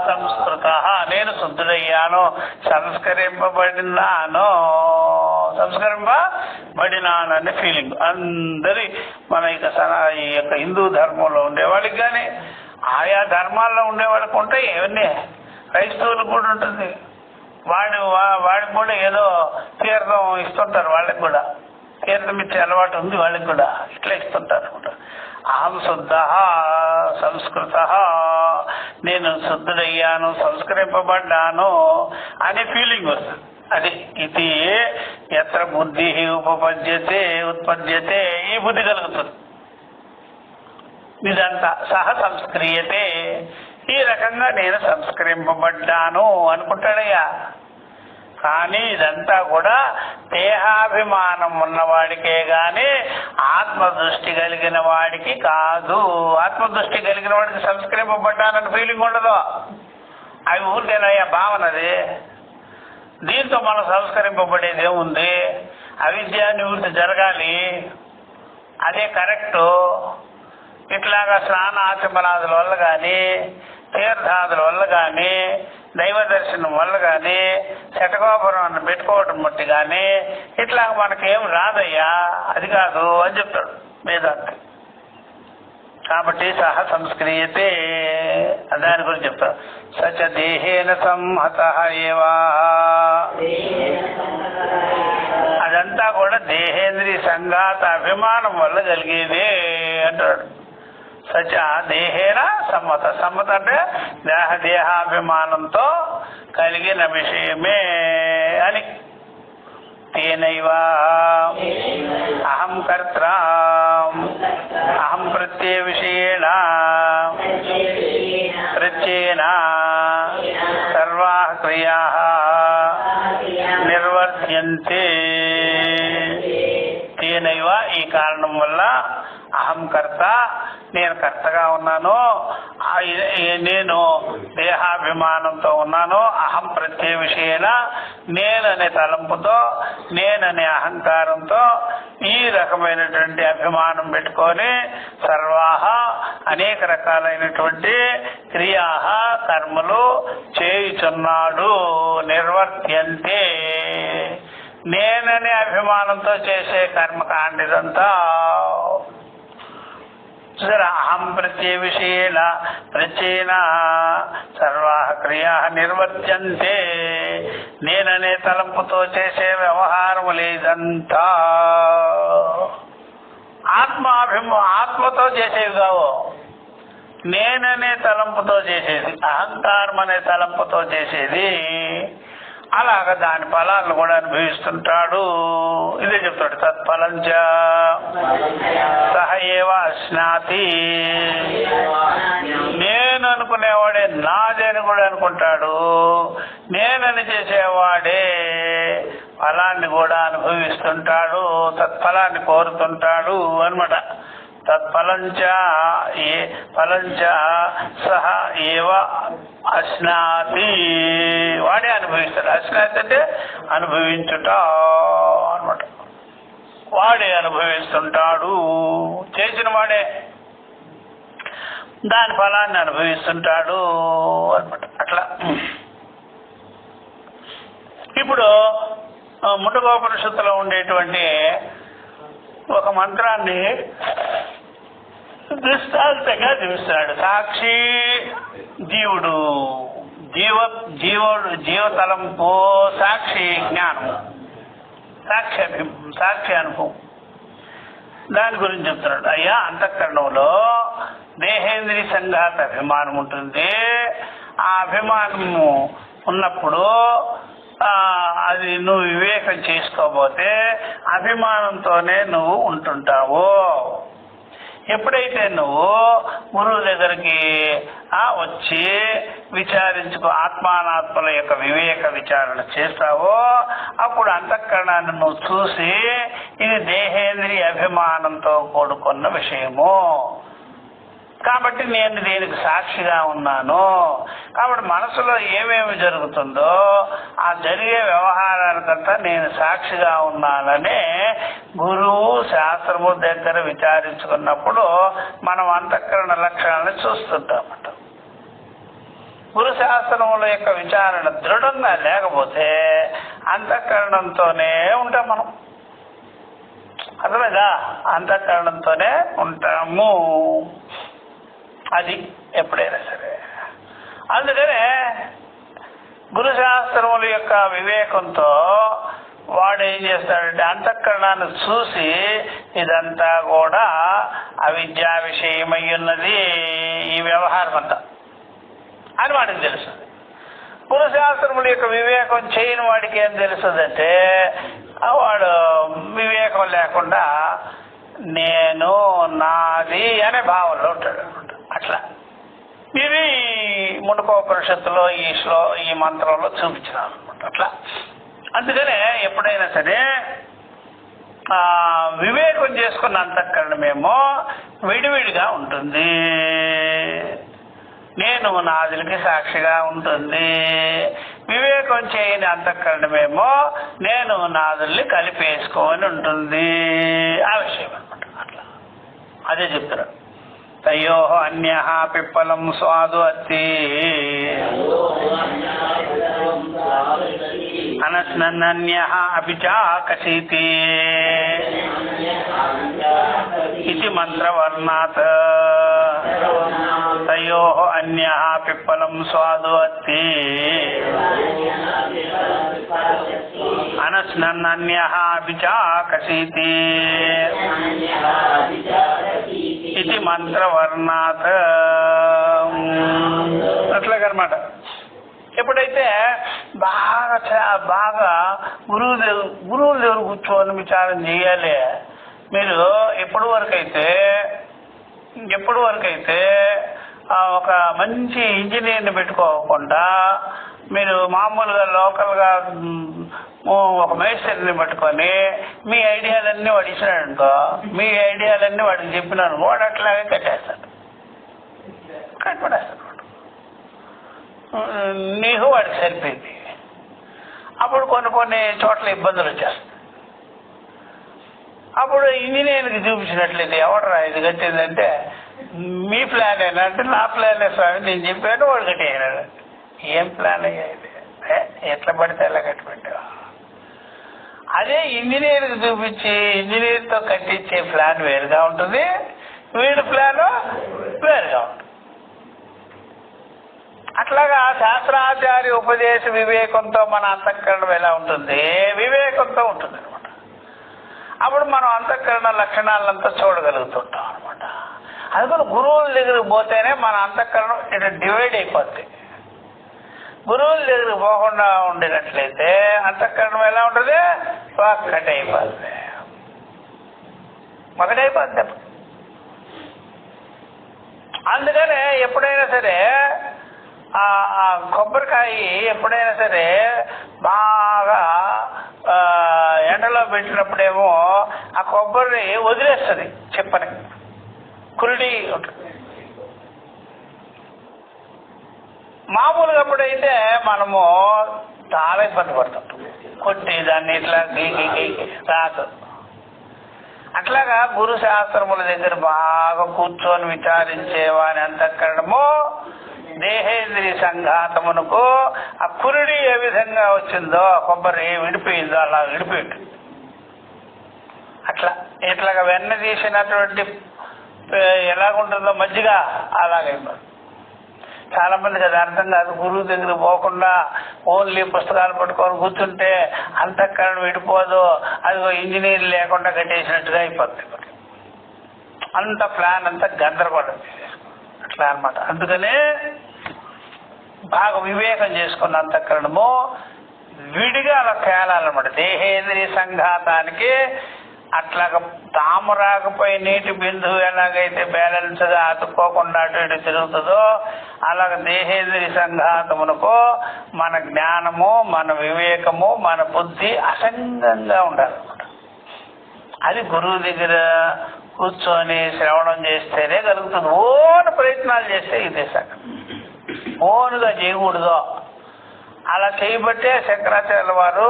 సంస్కృత, నేను శుద్ధుడయ్యాను, సంస్కరింపబడినానని ఫీలింగ్ అందరి మన ఈ యొక్క హిందూ ధర్మంలో ఉండేవాళ్ళకి కానీ ఆయా ధర్మాల్లో ఉండేవాళ్ళకి ఉంటాయి. ఇవన్నీ క్రైస్తవులకు కూడా ఉంటుంది. వాడికి కూడా ఏదో తీర్థం ఇస్తుంటారు, వాళ్ళకి కూడా తీర్థం ఇచ్చే అలవాటు ఉంది వాళ్ళకి కూడా, ఇట్లా ఇస్తుంటారు. అహం శుద్ధ సంస్కృత, నేను శుద్ధుడయ్యాను, సంస్కరింపబడ్డాను అనే ఫీలింగ్ వస్తుంది. అది ఇది ఎత్ర బుద్ధి ఉత్పద్యతే, ఈ బుద్ధి కలుగుతుంది. ఇదంతా సహ సంస్క్రియతే, ఈ రకంగా నేను సంస్కరింపబడ్డాను అనుకుంటాడయ్యా. కానీ ఇదంతా కూడా దేహాభిమానం ఉన్నవాడికే గాని ఆత్మదృష్టి కలిగిన వాడికి కాదు. ఆత్మదృష్టి కలిగిన వాడికి సంస్కరింపబడ్డానని ఫీలింగ్ ఉండదు. అవి ఊరికేనయ్యా భావనది. దీంతో మనం సంస్కరింపబడేది ఏముంది? అవిద్య నివృత్తి జరగాలి, అదే కరెక్టు. ఇట్లాగా స్నాన ఆచమనాదుల వల్ల కానీ, తీర్థాదుల వల్ల కానీ, దైవ దర్శనం వల్ల కానీ, శటకోపరం పెట్టుకోవటం బట్టి కానీ ఇట్లా మనకేం రాదయ్యా, అది కాదు అని చెప్తాడు వేదాంతి. కాబట్టి సహ సంస్క్రియతే దాని గురించి చెప్తాడు. సచ దేహేన సంహత ఏవా, అదంతా కూడా దేహేంద్రియ సంఘాత అభిమానం వల్ల కలిగేదే అంటాడు. సచ దేహేన సమ్మత, సమ్మత అంటే దేహాభిమానంతో కలిగిన విషయమే అని. తేనైవా అహం కర్త్రా అహం ప్రత్యయ విషయేణ ప్రత్యేన సర్వాః క్రియాః నిర్వర్త్యంతే. తేనైవ, ఈ కారణం వల్ల అహం కర్త, నేను కర్తగా ఉన్నాను, నేను దేహాభిమానంతో ఉన్నాను. అహం ప్రత్యయ విషయేన, నేననే తలంపుతో, నేననే అహంకారంతో ఈ రకమైనటువంటి అభిమానం పెట్టుకొని సర్వాహ అనేక రకాలైనటువంటి క్రియా కర్మలు చేయుచున్నాడు. నిర్వర్త్యంతే, నేననే అభిమానంతో చేసే కర్మకాండిదంతా చూసారా. అహం ప్రత్యయ విషయేన ప్రత్యేన సర్వాః క్రియాః నిర్వర్త్యంతే, నేననే తలంపుతో చేసే వ్యవహారం లేదంతా ఆత్మతో చేసేవి కావు, నేననే తలంపుతో చేసేది, అహంకారం అనే తలంపుతో చేసేది. అలాగా దాని ఫలాలను కూడా అనుభవిస్తుంటాడు. ఇదే చెప్తాడు. తత్ఫలంచ సహ ఏవ అశ్నాతి, నేను అనుకునేవాడే నాదేని కూడా అనుకుంటాడు, నేనని చేసేవాడే ఫలాన్ని కూడా అనుభవిస్తుంటాడు, తత్ఫలాన్ని కోరుతుంటాడు అనమాట. తత్ఫలంచ ఫలంచ సహ ఏవ అశ్నాతి, వాడే అనుభవిస్తాడు. అశ్నాతి అంటే అనుభవించుట అనమాట. వాడే అనుభవిస్తుంటాడు, చేసిన వాడే దాని ఫలాన్ని అనుభవిస్తుంటాడు అనమాట. అట్లా ఇప్పుడు ముండకోపనిషత్తులో ఉండేటువంటి ఒక మంత్రాన్ని దృష్టాంతంగా చూపిస్తాడు. సాక్షి జీవుడు, జీవతలంపు, సాక్షి జ్ఞానం, సాక్షి అనుభవం, దాని గురించి చెప్తున్నాడు. అయ్యా, అంతఃకరణంలో దేహేంద్రియ సంఘాత అభిమానం ఉంటుంది. ఆ అభిమానము ఉన్నప్పుడు అది నువ్వు వివేకం చేసుకోబోతే అభిమానంతోనే నువ్వు ఉంటుంటావు. ఎప్పుడైతే నువ్వు గురువు దగ్గరికి వచ్చి విచారించుకో, ఆత్మానాత్మల యొక్క వివేక విచారణ చేస్తావో అప్పుడు అంతఃకరణాన్ని నువ్వు చూసి ఇది దేహేంద్రియ అభిమానంతో కూడుకున్న విషయము కాబట్టి నేను దీనికి సాక్షిగా ఉన్నాను. కాబట్టి మనసులో ఏమేమి జరుగుతుందో ఆ జరిగే వ్యవహారానికంతా నేను సాక్షిగా ఉన్నానని గురువు శాస్త్రము దగ్గర విచారించుకున్నప్పుడు మనం అంతఃకరణ లక్షణాలను చూస్తుంటామట. గురు శాస్త్రముల యొక్క విచారణ దృఢంగా లేకపోతే అంతఃకరణంతోనే ఉంటాం మనం. అర్థమైందా? అంతఃకరణంతోనే ఉంటాము. అది ఎప్పుడైనా సరే. అందుకనే గురు శాస్త్రముల యొక్క వివేకంతో వాడు ఏం చేస్తాడంటే అంతఃకరణాన్ని చూసి ఇదంతా కూడా అవిద్యా విషయమై ఉన్నది ఈ వ్యవహారం అంతా అని వాడికి తెలుస్తుంది. గురు శాస్త్రముల యొక్క వివేకం చేయని వాడికి ఏం తెలుస్తుందంటే వాడు వివేకం లేకుండా నేను నాది అనే భావంలో ఉంటాడు అనమాట. అట్లా ఇది మునుకోపనిషత్తులో ఈ మంత్రంలో చూపించినారు అనమాట. అట్లా అందుకనే ఎప్పుడైనా సరే వివేకం చేసుకున్న అంతఃకరణమేమో విడివిడిగా ఉంటుంది, నేను నాదులకి సాక్షిగా ఉంటుంది. వివేకం చేయని అంతఃకరణమేమో నేను నాదుల్ని కలిపేసుకొని ఉంటుంది. ఆ విషయం అనమాట. అట్లా అదే చెప్తారు. తయో అన్యః పిప్పలం స్వాదు అత్తి అనస్నన్యః అపి చాకసీతి ఇది మంత్రవర్ణాత్. తయో అన్యః పిప్పలం స్వాదు అత్తి అనస్నన్యః అపి చాకసీతి ఇది మంత్రవర్ణాత్. అట్లాగనమాట. ఎప్పుడైతే బాగా గురువుల దగ్గర కూర్చొని విచారం చేయాలి. మీరు ఎప్పటి వరకైతే ఒక మంచి ఇంజనీర్ని పెట్టుకోకుండా మీరు మామూలుగా లోకల్గా ఒక మేస్త్రిని పట్టుకొని మీ ఐడియాలన్నీ వాడు ఇచ్చినాడు అనుకో, మీ ఐడియాలన్నీ వాడికి చెప్పినాను, వాడు అట్లాగే కట్టేస్తాడు. నీకు వాడికి సరిపోయింది. అప్పుడు కొన్ని చోట్ల ఇబ్బందులు వచ్చేస్తాయి. అప్పుడు ఇంజనీర్కి చూపించినట్లయితే ఎవడరా ఇది కట్టిందంటే మీ ప్లాన్ అయినా అంటే నా ప్లానే స్వామి, నేను చెప్పాను వాడు కట్టేయనాడు. ఏం ప్లాన్ అయ్యా ఇది? ఎట్లా పడితే ఎలా కట్టిపెట్టావు? అదే ఇంజనీర్కి చూపించి ఇంజనీర్తో కట్టించే ప్లాన్ వేరుగా ఉంటుంది, వీడి ప్లాన్ వేరుగా ఉంటుంది. అట్లాగా శాస్త్రాచార్య ఉపదేశ వివేకంతో మన అంతఃకరణం ఎలా ఉంటుంది? వివేకంతో ఉంటుంది అనమాట. అప్పుడు మనం అంతఃకరణ లక్షణాలంతా చూడగలుగుతుంటాం అనమాట. అందుకని గురువుల దగ్గరికి పోతేనే మన అంతఃకరణం ఇటు డివైడ్ అయిపోద్ది. గురువుల దగ్గరికి పోకుండా ఉండినట్లయితే అంతఃకరణం ఎలా ఉంటుంది? ఒకటైపోద్ది. అందుకనే ఎప్పుడైనా సరే కొబ్బరికాయ ఎప్పుడైనా సరే బాగా ఎండలో పెట్టినప్పుడేమో ఆ కొబ్బరిని వదిలేస్తుంది, చెప్పని కురిడి ఉంటుంది. మామూలుగా అప్పుడైతే మనము చాలా ఇబ్బంది పడుతుంటాం, కొట్టి దాన్ని ఇట్లా గీకి రాదు. అట్లాగా గురు శాస్త్రముల దగ్గర బాగా కూర్చొని విచారించే వాని అంతఃకరణము దేహేంద్రియ సంఘాతమునకు ఆ కురుడి ఏ విధంగా వచ్చిందో, కొబ్బరి విడిపోయిందో అలా విడిపోయింది. అట్లా ఇట్లాగా వెన్న తీసినటువంటి ఎలాగుంటుందో మజ్జిగ అలాగైపోతుంది. చాలా మందికి అది అర్థం కాదు. గురువు దగ్గర పోకుండా ఓన్లీ పుస్తకాలు పట్టుకొని కూర్చుంటే అంతఃకరణ విడిపోదు, అదిగో ఇంజనీర్ లేకుండా కట్టేసినట్టుగా అయిపోతుంది. అంత ప్లాన్ అంతా గందరగోళం అట్లా అనమాట. అందుకనే బాగా వివేకం చేసుకున్న అంతఃకరణము విడిగా అలా తేలాలన్నమాట. దేహేంద్రియ సంఘాతానికి అట్లాగ తామరాకుపై నీటి బిందువు ఎలాగైతే బ్యాలెన్స్ గా అతుక్కోకుండా అటు ఇటు తిరుగుతుందో అలాగ దేహేంద్రియ సంఘాతమునకు మన జ్ఞానము, మన వివేకము, మన బుద్ధి అసంగంగా ఉండాలన్నమాట. అది గురువు దగ్గర కూర్చొని శ్రవణం చేస్తేనే కలుగుతుంది. ఓను ప్రయత్నాలు చేస్తే ఇదే సగం, ఓనుగా చేయకూడదు. అలా చేయబట్టే శంకరాచార్యుల వారు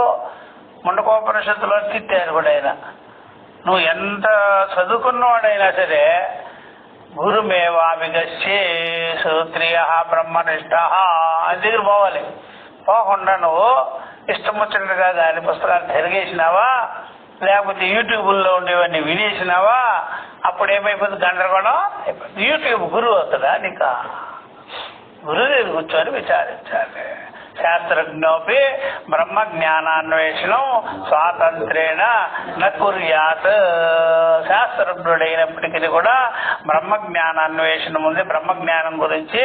ముండకోపనిషత్తులో తిట్టారు కూడా. ఆయన నువ్వు ఎంత చదువుకున్నవాడైనా సరే గురుమేవాభిగస్యే శ్రోత్రియ బ్రహ్మనిష్ట అని దగ్గర పోవాలి. పోకుండా నువ్వు ఇష్టం వచ్చినట్టుగా దాని పుస్తకాలు తిరిగేసినావా, లేకపోతే యూట్యూబ్లో ఉండేవన్నీ వినేసినావా, అప్పుడు ఏమైపోతుంది? గందరగోళం అయిపోతుంది. యూట్యూబ్ గురువు అవుతుందా నీకు? గురువు దగ్గర కూర్చొని విచారించాలి. శాస్త్రజ్ఞోపి బ్రహ్మ జ్ఞానాన్వేషణం స్వాతంత్రేణ నకుర్యాత్. శాస్త్రజ్ఞుడైనప్పటికీ కూడా బ్రహ్మ జ్ఞానాన్వేషణ ముందే, బ్రహ్మజ్ఞానం గురించి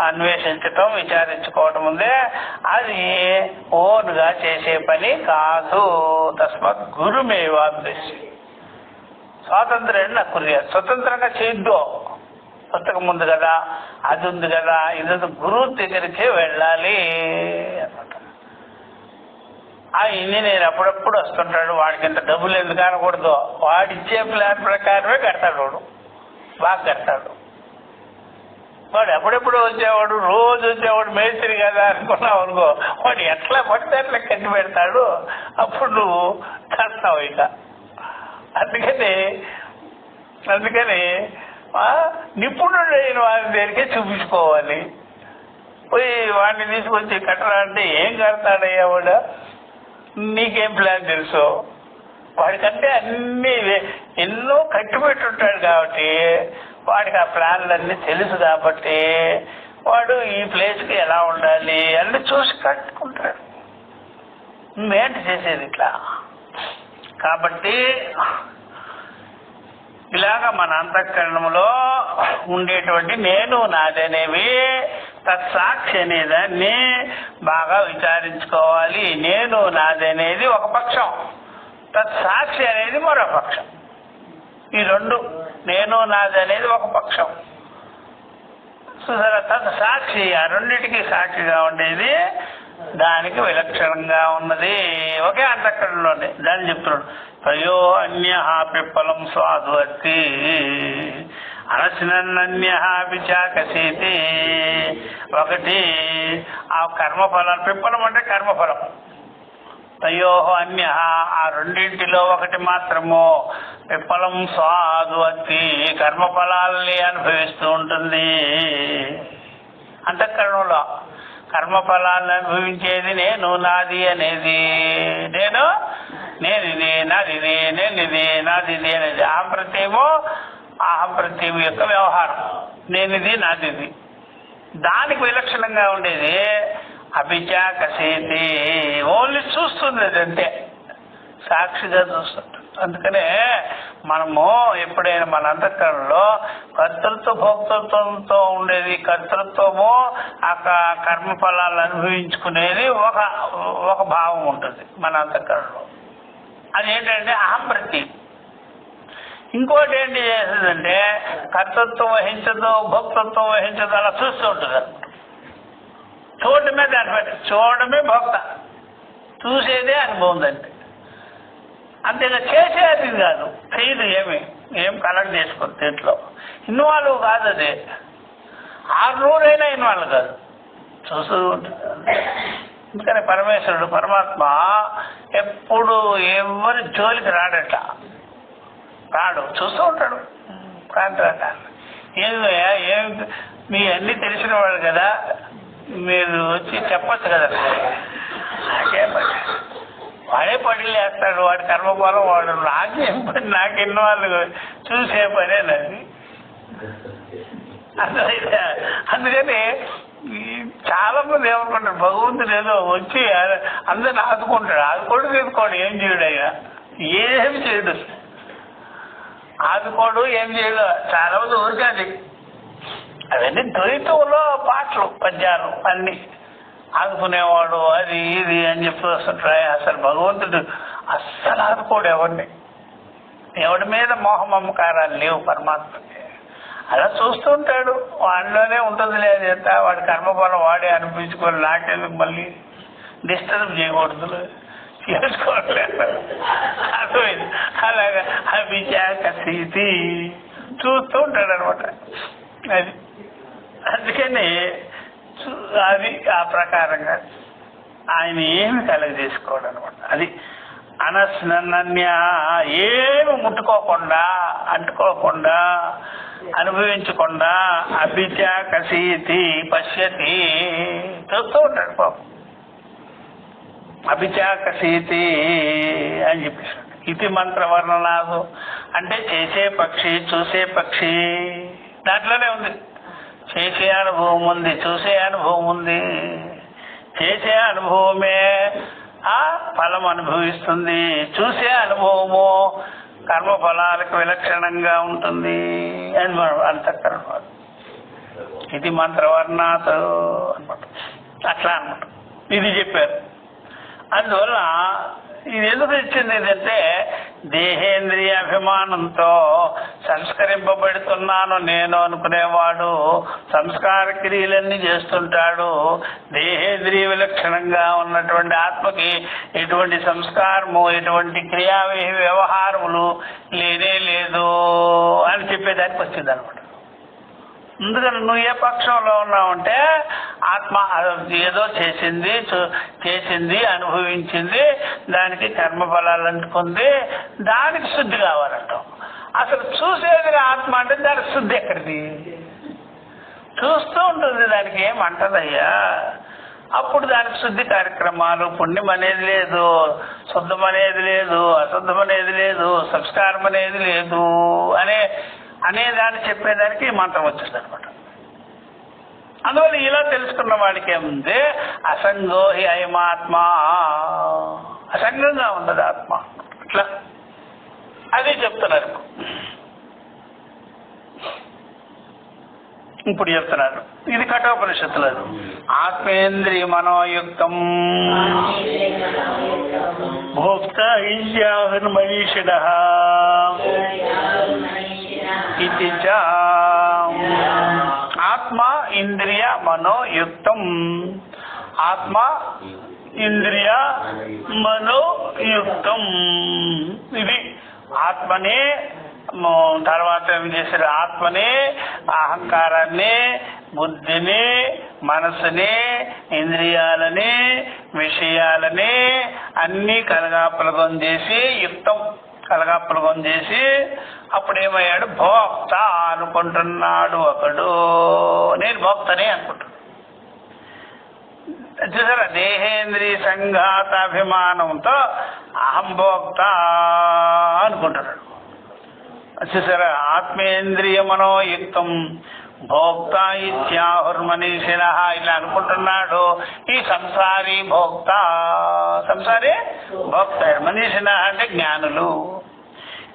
అన్వేషించటం, విచారించుకోవటం ముందే అది ఓనుగా చేసే పని కాదు. తస్మాత్ గురుమేవాభ్యసి స్వాతంత్రేణ నకుర్యాత్. స్వతంత్రంగా చేయొద్దు. పుస్తకం ఉంది కదా, అది ఉంది కదా, ఇది గురువు దగ్గరికే వెళ్ళాలి అన్నమాట. ఆ ఇంజనీర్ అప్పుడప్పుడు వస్తుంటాడు, వాడికి ఇంత డబ్బులు ఎందుకు అనకూడదు, వాడిచ్చే ప్లాన్ ప్రకారమే కడతాడు. వాడు బాగా కడతాడు. వాడు ఎప్పుడెప్పుడు వచ్చేవాడు, రోజు వచ్చేవాడు మేస్త్రి కదా అనుకున్నావు అనుకో, వాడు ఎట్లా పడితే అట్లా కట్టి పెడతాడు. అప్పుడు నువ్వు కడతావు ఇక. అందుకని నిపుణుడైన వారి దగ్గరికే చూపించుకోవాలి. పోయి వాడిని తీసుకొచ్చి కట్టరా అంటే ఏం కడతాడయ్యా వాడు, నీకేం ప్లాన్ తెలుసు? వాడికంటే అన్నీ ఎన్నో కట్టి పెట్టుంటాడు కాబట్టి వాడికి ఆ ప్లాన్లన్నీ తెలుసు కాబట్టి వాడు ఈ ప్లేస్కి ఎలా ఉండాలి అన్నీ చూసి కట్టుకుంటాడు. నువ్వేంటి చేసేది ఇట్లా? కాబట్టి ఇలాగా మన అంతఃకరణంలో ఉండేటువంటి నేను నాదనేవి తత్సాక్షి అనేదాన్ని బాగా విచారించుకోవాలి. నేను నాదనేది ఒక పక్షం, తత్సాక్షి అనేది మరో పక్షం. ఈ రెండు, నేను నాది అనేది ఒక పక్షం, తత్సాక్షి ఆ రెండింటికి సాక్షిగా ఉండేది దానికి విలక్షణంగా ఉన్నది ఒకే అంతఃకరణలోనే. దాన్ని చెప్తున్నాడు, తయో అన్య పిప్పలం స్వాదు అత్తి అనసినన్య విచాకసీతి. ఒకటి ఆ కర్మఫలం, పిప్పలం అంటే కర్మఫలం. తయో అన్య ఆ రెండింటిలో ఒకటి మాత్రము పిప్పలం స్వాదు అత్తి కర్మఫలాల్ని అనుభవిస్తూ ఉంటుంది. అంతఃకరణంలో కర్మఫలాలను అనుభవించేది నేను నాది అనేది. నేనిది నాదిది, నేనిది నాదిది అనేది అహం ప్రత్యయము, అహం ప్రత్యయం యొక్క వ్యవహారం. నేనిది నాదిది. దానికి విలక్షణంగా ఉండేది అభిచాకసేతి, ఓన్లీ చూస్తుంది అది అంతే, సాక్షిగా చూస్తుంది. అందుకనే మనము ఎప్పుడైనా మన అంతఃకరణలో కర్తృత్వ భోక్తృత్వంతో ఉండేది, కర్తృత్వము ఆ కర్మఫలాలను అనుభవించుకునేది ఒక భావం ఉంటుంది మన అంతఃకరణలో. అదేంటంటే అహం ప్రత్యయం. ఇంకోటి ఏంటి చేస్తుందంటే కర్తృత్వం వహించదు, భోక్తృత్వం వహించదు, అలా చూస్తూ ఉంటుంది. చూడటమే దాని పని, చూడడమే భోక్త, చూసేదే అనుభవం దాన్ని. అంతేగా చేసేది కాదు, చేయదు, ఏం కలెక్ట్ చేసుకోదు, దీంట్లో ఇన్వాల్వ్ కాదు. అది 6 రోజులైనా ఇన్వాల్వ్ కాదు, చూస్తూ ఉంటుంది. అందుకని పరమేశ్వరుడు, పరమాత్మ ఎప్పుడు ఎవరి జోలికి రాడట, చూస్తూ ఉంటాడు. కాంతి ఏం మీ అన్నీ తెలిసిన వాడు కదా, మీరు వచ్చి చెప్పచ్చు కదా. వాడే పడిలు వేస్తాడు, వాడి కర్మఫలం వాడు. నాకేం పని, నాకెన్నో వాళ్ళు చూసే పనేనది. అందుకని చాలా మంది ఏమనుకుంటారు, భగవంతుడు ఏదో వచ్చి అందరిని ఆదుకుంటాడు. ఆదుకోడు తీసుకోడు, ఏం చేయడు, అయినా ఏం చేయడు, ఆదుకోడు, ఏం చేయడు. చాలా మంది ఊరికాది అవన్నీ ద్వైతంలో పాటలు, పద్యాలు అన్ని ఆదుకునేవాడు అది ఇది అని చెప్పి వస్తుంటాయి. అసలు భగవంతుడు అస్సలు ఆదుకోడు ఎవరిని. ఎవడి మీద మోహమమకారాలు లేవు పరమాత్మకి. అలా చూస్తూ ఉంటాడు, వాడిలోనే ఉంటుంది లేదు ఎంత, వాడి కర్మఫలం వాడే అనిపించుకొని నాకెందుకు మళ్ళీ డిస్టర్బ్ చేయకూడదు, చేసుకోవట్లేదు. అర్థమైంది. అలాగా అభిచాకసీతి చూస్తూ ఉంటాడు అనమాట. అది అందుకని అది ఆ ప్రకారంగా ఆయన ఏమి కలగజేసుకోవడం అనమాట. అది అనస్నన్య ఏమి ముట్టుకోకుండా, అంటుకోకుండా, అనుభవించకుండా అభిచాకసీతి పశ్యతి చూస్తూ ఉంటాడు పాపం. అభిచాకసీతి అని చెప్పేసాడు. ఇది మంత్రవర్ణనాదు అంటే చేసే పక్షి, చూసే పక్షి దాంట్లోనే ఉంది. చేసే అనుభవం ఉంది, చూసే అనుభవం ఉంది. చేసే అనుభవమే ఆ ఫలం అనుభవిస్తుంది, చూసే అనుభవము కర్మఫలాలకు విలక్షణంగా ఉంటుంది అని మనం అంతఃకరణ. ఇది మంత్రవర్ణాత్ అనమాట. అట్లా అనమాట. ఇది చెప్పారు. అందువల్ల ఇది ఎందుకు ఇచ్చింది ఏంటంటే దేహేంద్రియ అభిమానంతో సంస్కరింపబడుతున్నాను నేను అనుకునేవాడు సంస్కార క్రియలన్నీ చేస్తుంటాడు. దేహేంద్రియ విలక్షణంగా ఉన్నటువంటి ఆత్మకి ఎటువంటి సంస్కారము, ఎటువంటి క్రియా వ్యవహారములు లేనే లేదు అని చెప్పేదానికి వచ్చింది అనమాట. అందుకని నువ్వు ఏ పక్షంలో ఉన్నావంటే ఆత్మ ఏదో చేసింది అనుభవించింది, దానికి కర్మఫలాలు అంటుకుంది, దానికి శుద్ధి కావాలంటాం. అసలు చూసేది ఆత్మ అంటే దానికి శుద్ధి ఎక్కడిది? చూస్తూ ఉంటుంది, దానికి ఏమంటదయ్యా. అప్పుడు దానికి శుద్ధి కార్యక్రమాలు, పుణ్యం అనేది లేదు, శుద్ధం అనేది లేదు, అశుద్ధం అనేది లేదు, సంస్కారం అనేది లేదు అనేదాన్ని చెప్పేదానికి మంత్రం వచ్చింది అనమాట. అందువల్ల ఇలా తెలుసుకున్న వాడికి ఏముంది, అసంగో హి అయమాత్మ, అసంగంగా ఉన్నది ఆత్మ. అట్లా అది చెప్తున్నారు. ఇప్పుడు చెప్తున్నారు, ఇది కఠోపనిషత్తులు. ఆత్మేంద్రియ మనోయుక్తం భోక్త మనీషిణ ఇది చ ఆత్మ ఇంద్రియ మనోయుక్తం. ఆత్మ ఇంద్రియ మనోయుక్తం. ఇది ఆత్మనే తర్వాత ఏం చేశారు? ఆత్మని, అహంకారాన్ని, బుద్ధిని, మనసుని, ఇంద్రియాలని, విషయాలని అన్నీ కలగాపులగం చేసి యుక్తం కలగాపులగం చేసి అప్పుడేమయ్యాడు? భోక్త అనుకుంటున్నాడు ఒకడు. నేను భోక్తనే అనుకుంటున్నాను. చూసారా, దేహేంద్రియ సంఘాత అభిమానంతో అహం భోక్త అనుకుంటున్నాడు. చూసారా, ఆత్మేంద్రియ మనోయుక్తం భోక్త ఇత్యాహుర్మనీషిణ ఇలా అనుకుంటున్నాడు. ఈ సంసారి భోక్త, సంసారి భోక్త. మనీషిణ అంటే జ్ఞానులు.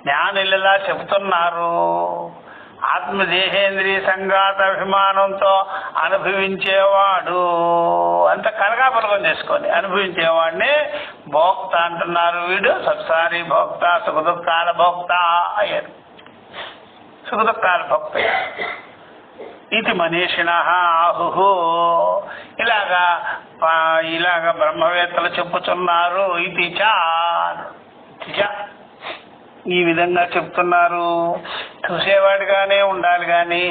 జ్ఞానులు ఇలా చెబుతున్నారు. ఆత్మదేహేంద్రియ సంఘాత అభిమానంతో అనుభవించేవాడు అంత కలగాపులగం చేసుకొని అనుభవించేవాడిని భోక్త అంటున్నారు. వీడు సంసారి భోక్త, సుఖదుఖాల భోక్త అయ్యారు. సుఖదుఖాల భోక్త. ఇది మనీషిణ ఆహు ఇలాగా బ్రహ్మవేత్తలు చెప్పుచున్నారు. ఇది ఈ విధంగా చెప్తున్నారు. చూసేవాడిగానే ఉండాలి కానీ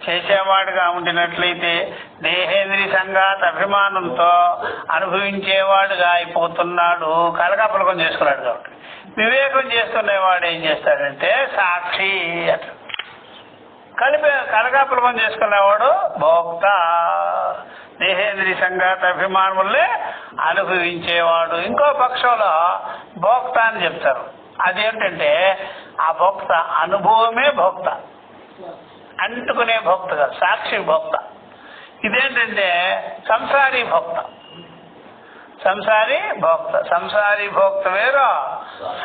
చేసేవాడిగా ఉండినట్లయితే దేహేంద్రియ సంఘాత అభిమానంతో అనుభవించేవాడుగా అయిపోతున్నాడు. కలగాపులకం చేసుకున్నాడు. కాబట్టి వివేకం చేస్తున్నవాడు ఏం చేస్తాడంటే సాక్షి అట్లా కలగాపులకం చేసుకునేవాడు భోక్త. దేహేంద్రియ సంఘాత అభిమానులే అనుభవించేవాడు. ఇంకో పక్షంలో భోక్త అని చెప్తారు. అదేంటంటే ఆ భోక్త అనుభవమే భోక్త, అంటుకునే భోక్త కాదు, సాక్షి భోక్త. ఇదేంటంటే సంసారీ భోక్త. సంసారీ భోక్త, సంసారీ భోక్త వేరు,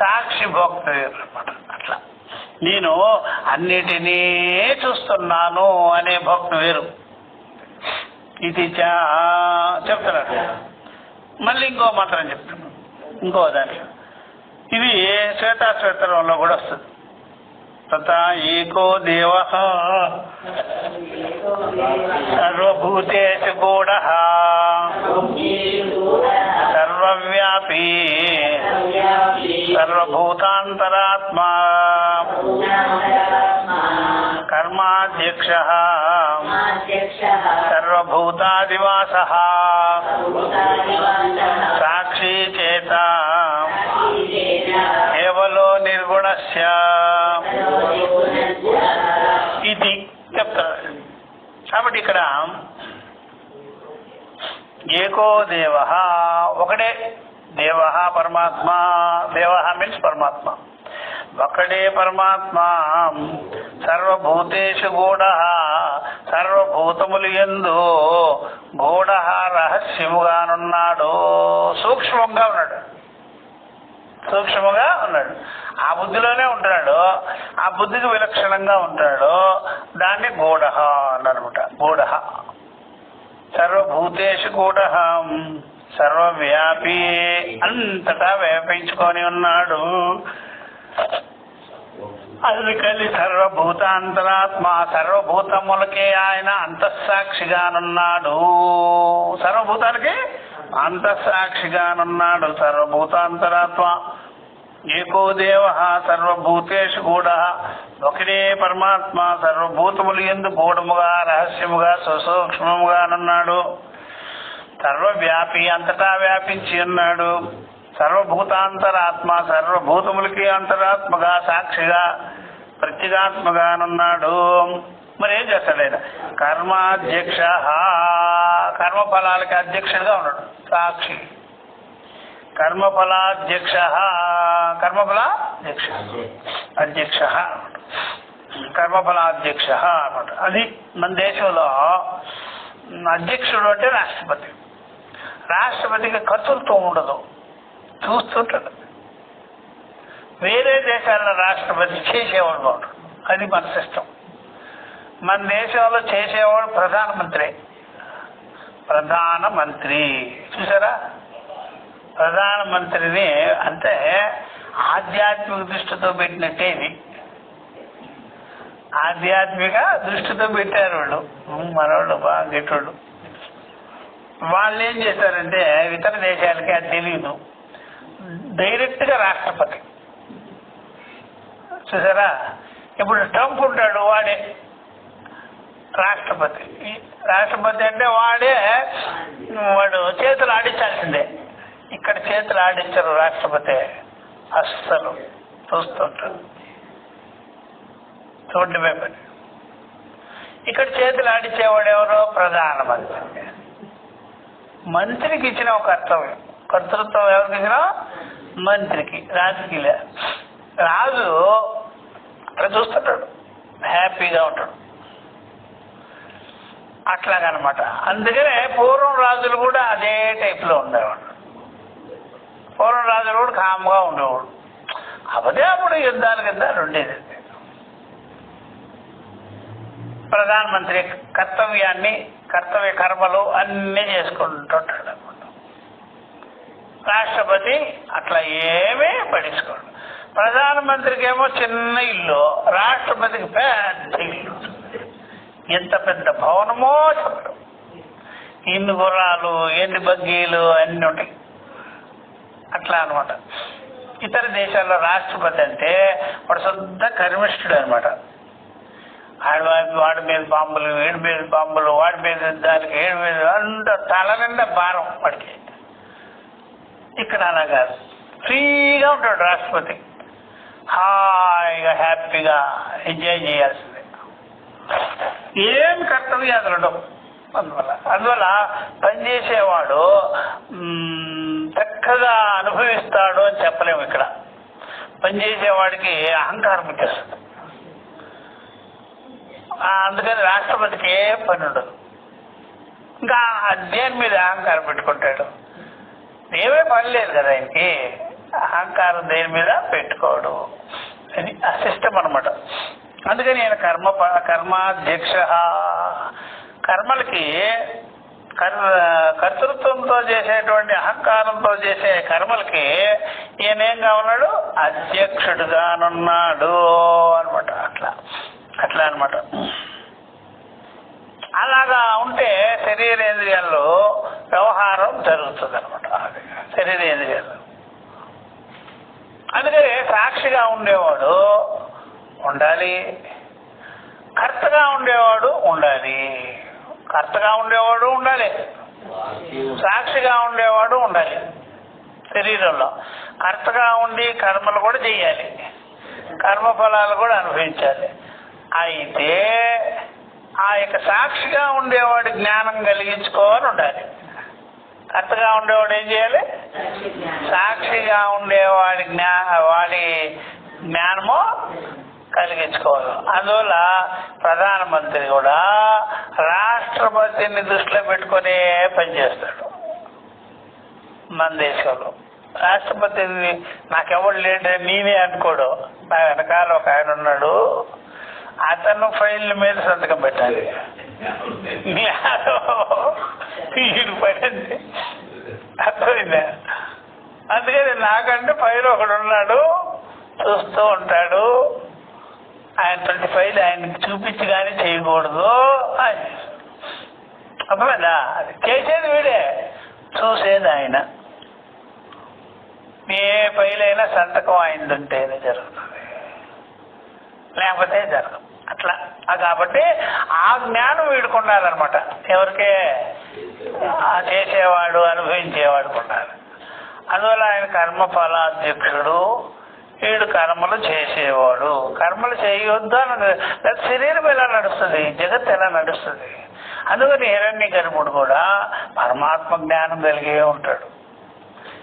సాక్షి భోక్త వేరు అన్నమాట. అట్లా నేను అన్నిటినీ చూస్తున్నాను అనే భోక్త వేరు. ఇది చెప్తున్నారు. మళ్ళీ ఇంకో మంత్రం చెప్తున్నాను, ఇంకో దాంట్లో. ఇది శ్వేతాశ్వేతరంలో కూడా వస్తుంది. తథా ఏకో దేవః సర్వభూతేషు గూఢః సర్వవ్యాపీ సర్వభూతాంతరాత్మా కర్మాధ్యక్షః సర్వభూతాదివాసః సాక్షి చేత కేవలో నిర్గుణస్య ఇది చెప్తారు. కాబట్టి ఇక్కడ ఏకో దేవ, ఒకడే దేవ పరమాత్మ. దేవ మీన్స్ పరమాత్మ, ఒక్కడే పరమాత్మ. సర్వభూతేషు గూఢ, సర్వభూతములు యందు గూఢ రహస్యముగానున్నాడు. సూక్ష్మంగా ఉన్నాడు, సూక్ష్మంగా ఉన్నాడు. ఆ బుద్ధిలోనే ఉంటున్నాడు, ఆ బుద్ధికి విలక్షణంగా ఉంటాడు. దాన్ని గూఢ అన్నమాట. గూఢ సర్వభూతేషు గూఢ, సర్వవ్యాపీ, అంతటా వ్యాపించుకొని ఉన్నాడు. అందుకని సర్వభూతాంతరాత్మ, సర్వభూతములకే ఆయన అంతఃసాక్షిగానున్నాడు. సర్వభూతాలకి అంతఃసాక్షిగానున్నాడు. సర్వభూతాంతరాత్మ ఏకో దేవ సర్వభూతేషు గూఢ, ఒకడే పరమాత్మ సర్వభూతములు యందు గూఢముగా రహస్యముగా సుసూక్ష్మముగానున్నాడు. సర్వవ్యాపి, అంతటా వ్యాపించి ఉన్నాడు. సర్వభూతాంతరాత్మ, సర్వభూతములకి అంతరాత్మగా సాక్షిగా ప్రత్యేగాత్మగానున్నాడు. మరి ఏం చేస్తాడు ఆయన? కర్మాధ్యక్ష, కర్మఫలాలకి అధ్యక్షుడిగా ఉన్నాడు, సాక్షి. కర్మఫలాధ్యక్ష, కర్మఫలాధ్యక్ష అధ్యక్ష, కర్మఫలాధ్యక్ష అన్నమాట. అది మన దేశంలో అధ్యక్షుడు అంటే రాష్ట్రపతి. రాష్ట్రపతికి కర్తృత్వం ఉండదు, చూస్తుంటాడు. వేరే దేశాల్లో రాష్ట్రపతి చేసేవాడు వాడు, అది మన సిస్టం. మన దేశంలో చేసేవాడు ప్రధానమంత్రి. ప్రధానమంత్రి చూసారా? ప్రధానమంత్రిని అంటే ఆధ్యాత్మిక దృష్టితో పెట్టినట్టే ఇది. ఆధ్యాత్మిక దృష్టితో పెట్టారు వాళ్ళు, మనవాళ్ళు బాగా గెట్టోళ్ళు. వాళ్ళు ఏం చేశారంటే ఇతర దేశాలకి అది తెలియదు, డైరెక్ట్ గా రాష్ట్రపతి. చూసారా? ఇప్పుడు ట్రంప్ ఉంటాడు, వాడే రాష్ట్రపతి. రాష్ట్రపతి అంటే వాడు చేతులు ఆడించాల్సిందే. ఇక్కడ చేతులు ఆడించరు రాష్ట్రపతి, అస్సలు చూస్తుంటారు, చూడమే పని. ఇక్కడ చేతులు ఆడించేవాడు ఎవరో? ప్రధానమంత్రి. మంత్రికి ఇచ్చిన ఒక కర్తవ్యం, కర్తృత్వం ఎవరికి ఇచ్చినా? మంత్రికి. రాజకీయ రాజు అక్కడ చూస్తుంటాడు, హ్యాపీగా ఉంటాడు. అట్లాగనమాట. అందుకనే పూర్వం రాజులు కూడా అదే టైప్లో ఉండేవాడు. పూర్వం రాజులు కూడా కామ్గా ఉండేవాడు. అదే అప్పుడు యుద్ధాలు ఉండేది. ప్రధానమంత్రి కర్తవ్యాన్ని, కర్తవ్య కర్మలు అన్నీ చేసుకుంటుంటాడు అనమాట. రాష్ట్రపతి అట్లా ఏమీ పట్టించుకోడు. ప్రధానమంత్రికి ఏమో చిన్న ఇల్లు, రాష్ట్రపతికి పెద్ద ఇల్లు. ఎంత పెద్ద భవనమో చెప్పడం. ఎన్ని గుర్రాలు, ఎన్ని బగ్గీలు అన్నీ ఉంటాయి. అట్లా అనమాట. ఇతర దేశాల్లో రాష్ట్రపతి అంటే వాడు శుద్ధ కర్మిష్ఠుడు అనమాట. వాడి మీద బాంబులు, వీడి మీద బాంబులు, వాడి మీద దానికి ఏడు మీద అంత తల నిండా భారం వాడికి. ఇక్కడ అలా కాదు, ఫ్రీగా ఉంటాడు రాష్ట్రపతి. హాయిగా హ్యాపీగా ఎంజాయ్ చేయాల్సిందే. ఏం కర్తవ్యాలు ఉండవు. అందువల్ల పనిచేసేవాడు చక్కగా అనుభవిస్తాడు అని చెప్పలేము. ఇక్కడ పనిచేసేవాడికి అహంకారం వచ్చేస్తుంది. అందుకని రాష్ట్రపతికి ఏ పని ఉండదు. ఇంకా దేని మీద అహంకారం పెట్టుకుంటాడు? ఏమే పని లేదు కదా ఆయనకి. అహంకారం దేని మీద పెట్టుకోడు. అది ఆ సిస్టమ్ అనమాట. అందుకని ఆయన కర్మాధ్యక్ష. కర్మలకి కర్తృత్వంతో చేసేటువంటి అహంకారంతో చేసే కర్మలకి ఈయనేంగా ఉన్నాడు? అధ్యక్షుడుగానున్నాడు అనమాట. అట్లా అనమాట. అలాగా ఉంటే శరీరేంద్రియాల్లో వ్యవహారం జరుగుతుంది అనమాట. శరీరేంద్రియాలు అందుకని సాక్షిగా ఉండేవాడు ఉండాలి, కర్తగా ఉండేవాడు ఉండాలి. కర్తగా ఉండేవాడు ఉండాలి, సాక్షిగా ఉండేవాడు ఉండాలి. శరీరంలో కర్తగా ఉండి కర్మలు కూడా చేయాలి, కర్మఫలాలు కూడా అనుభవించాలి. అయితే ఆ యొక్క సాక్షిగా ఉండేవాడు జ్ఞానం కలిగించుకోవాలని ఉండాలి. కర్తగా ఉండేవాడు ఏం చేయాలి? సాక్షిగా ఉండేవాడి వాడి జ్ఞానము కలిగించుకోవాలి. అందువల్ల ప్రధానమంత్రి కూడా రాష్ట్రపతిని దృష్టిలో పెట్టుకునే పనిచేస్తాడు. మన దేశంలో రాష్ట్రపతిని నాకెవడు లేడే నేనే అనుకోడు. నా వెనకాల ఒక ఆయన ఉన్నాడు, అతను ఫైళ్ళ మీద సంతకం పెట్టాలి. వీడు పడింది అర్థమైందా? అందుకని నాకంటే పైన ఒకడు ఉన్నాడు, చూస్తూ ఉంటాడు. ఆయన ప్రతి ఫైల్ ఆయనకి చూపించి కానీ చేయకూడదు. అర్థమైందా? అది చేసేది వీడే, చూసేది ఆయన. ఏ ఫైల్ అయినా సంతకం ఆయనదుంటేనే జరుగుతుంది, లేకపోతే జరగదు. అట్లా కాబట్టి ఆ జ్ఞానం వీడికి ఉండాలన్నమాట. ఎవరికే? చేసేవాడు అనుభవించేవాడికి ఉండాలి. అందువల్ల ఆయన కర్మఫలాధ్యక్షుడు, వీడు కర్మలు చేసేవాడు. కర్మలు చేయొద్దు అని శరీరం ఎలా నడుస్తుంది, జగత్ ఎలా నడుస్తుంది. అందుకని హిరణ్యగర్భుడు కూడా పరమాత్మ జ్ఞానం కలిగే ఉంటాడు.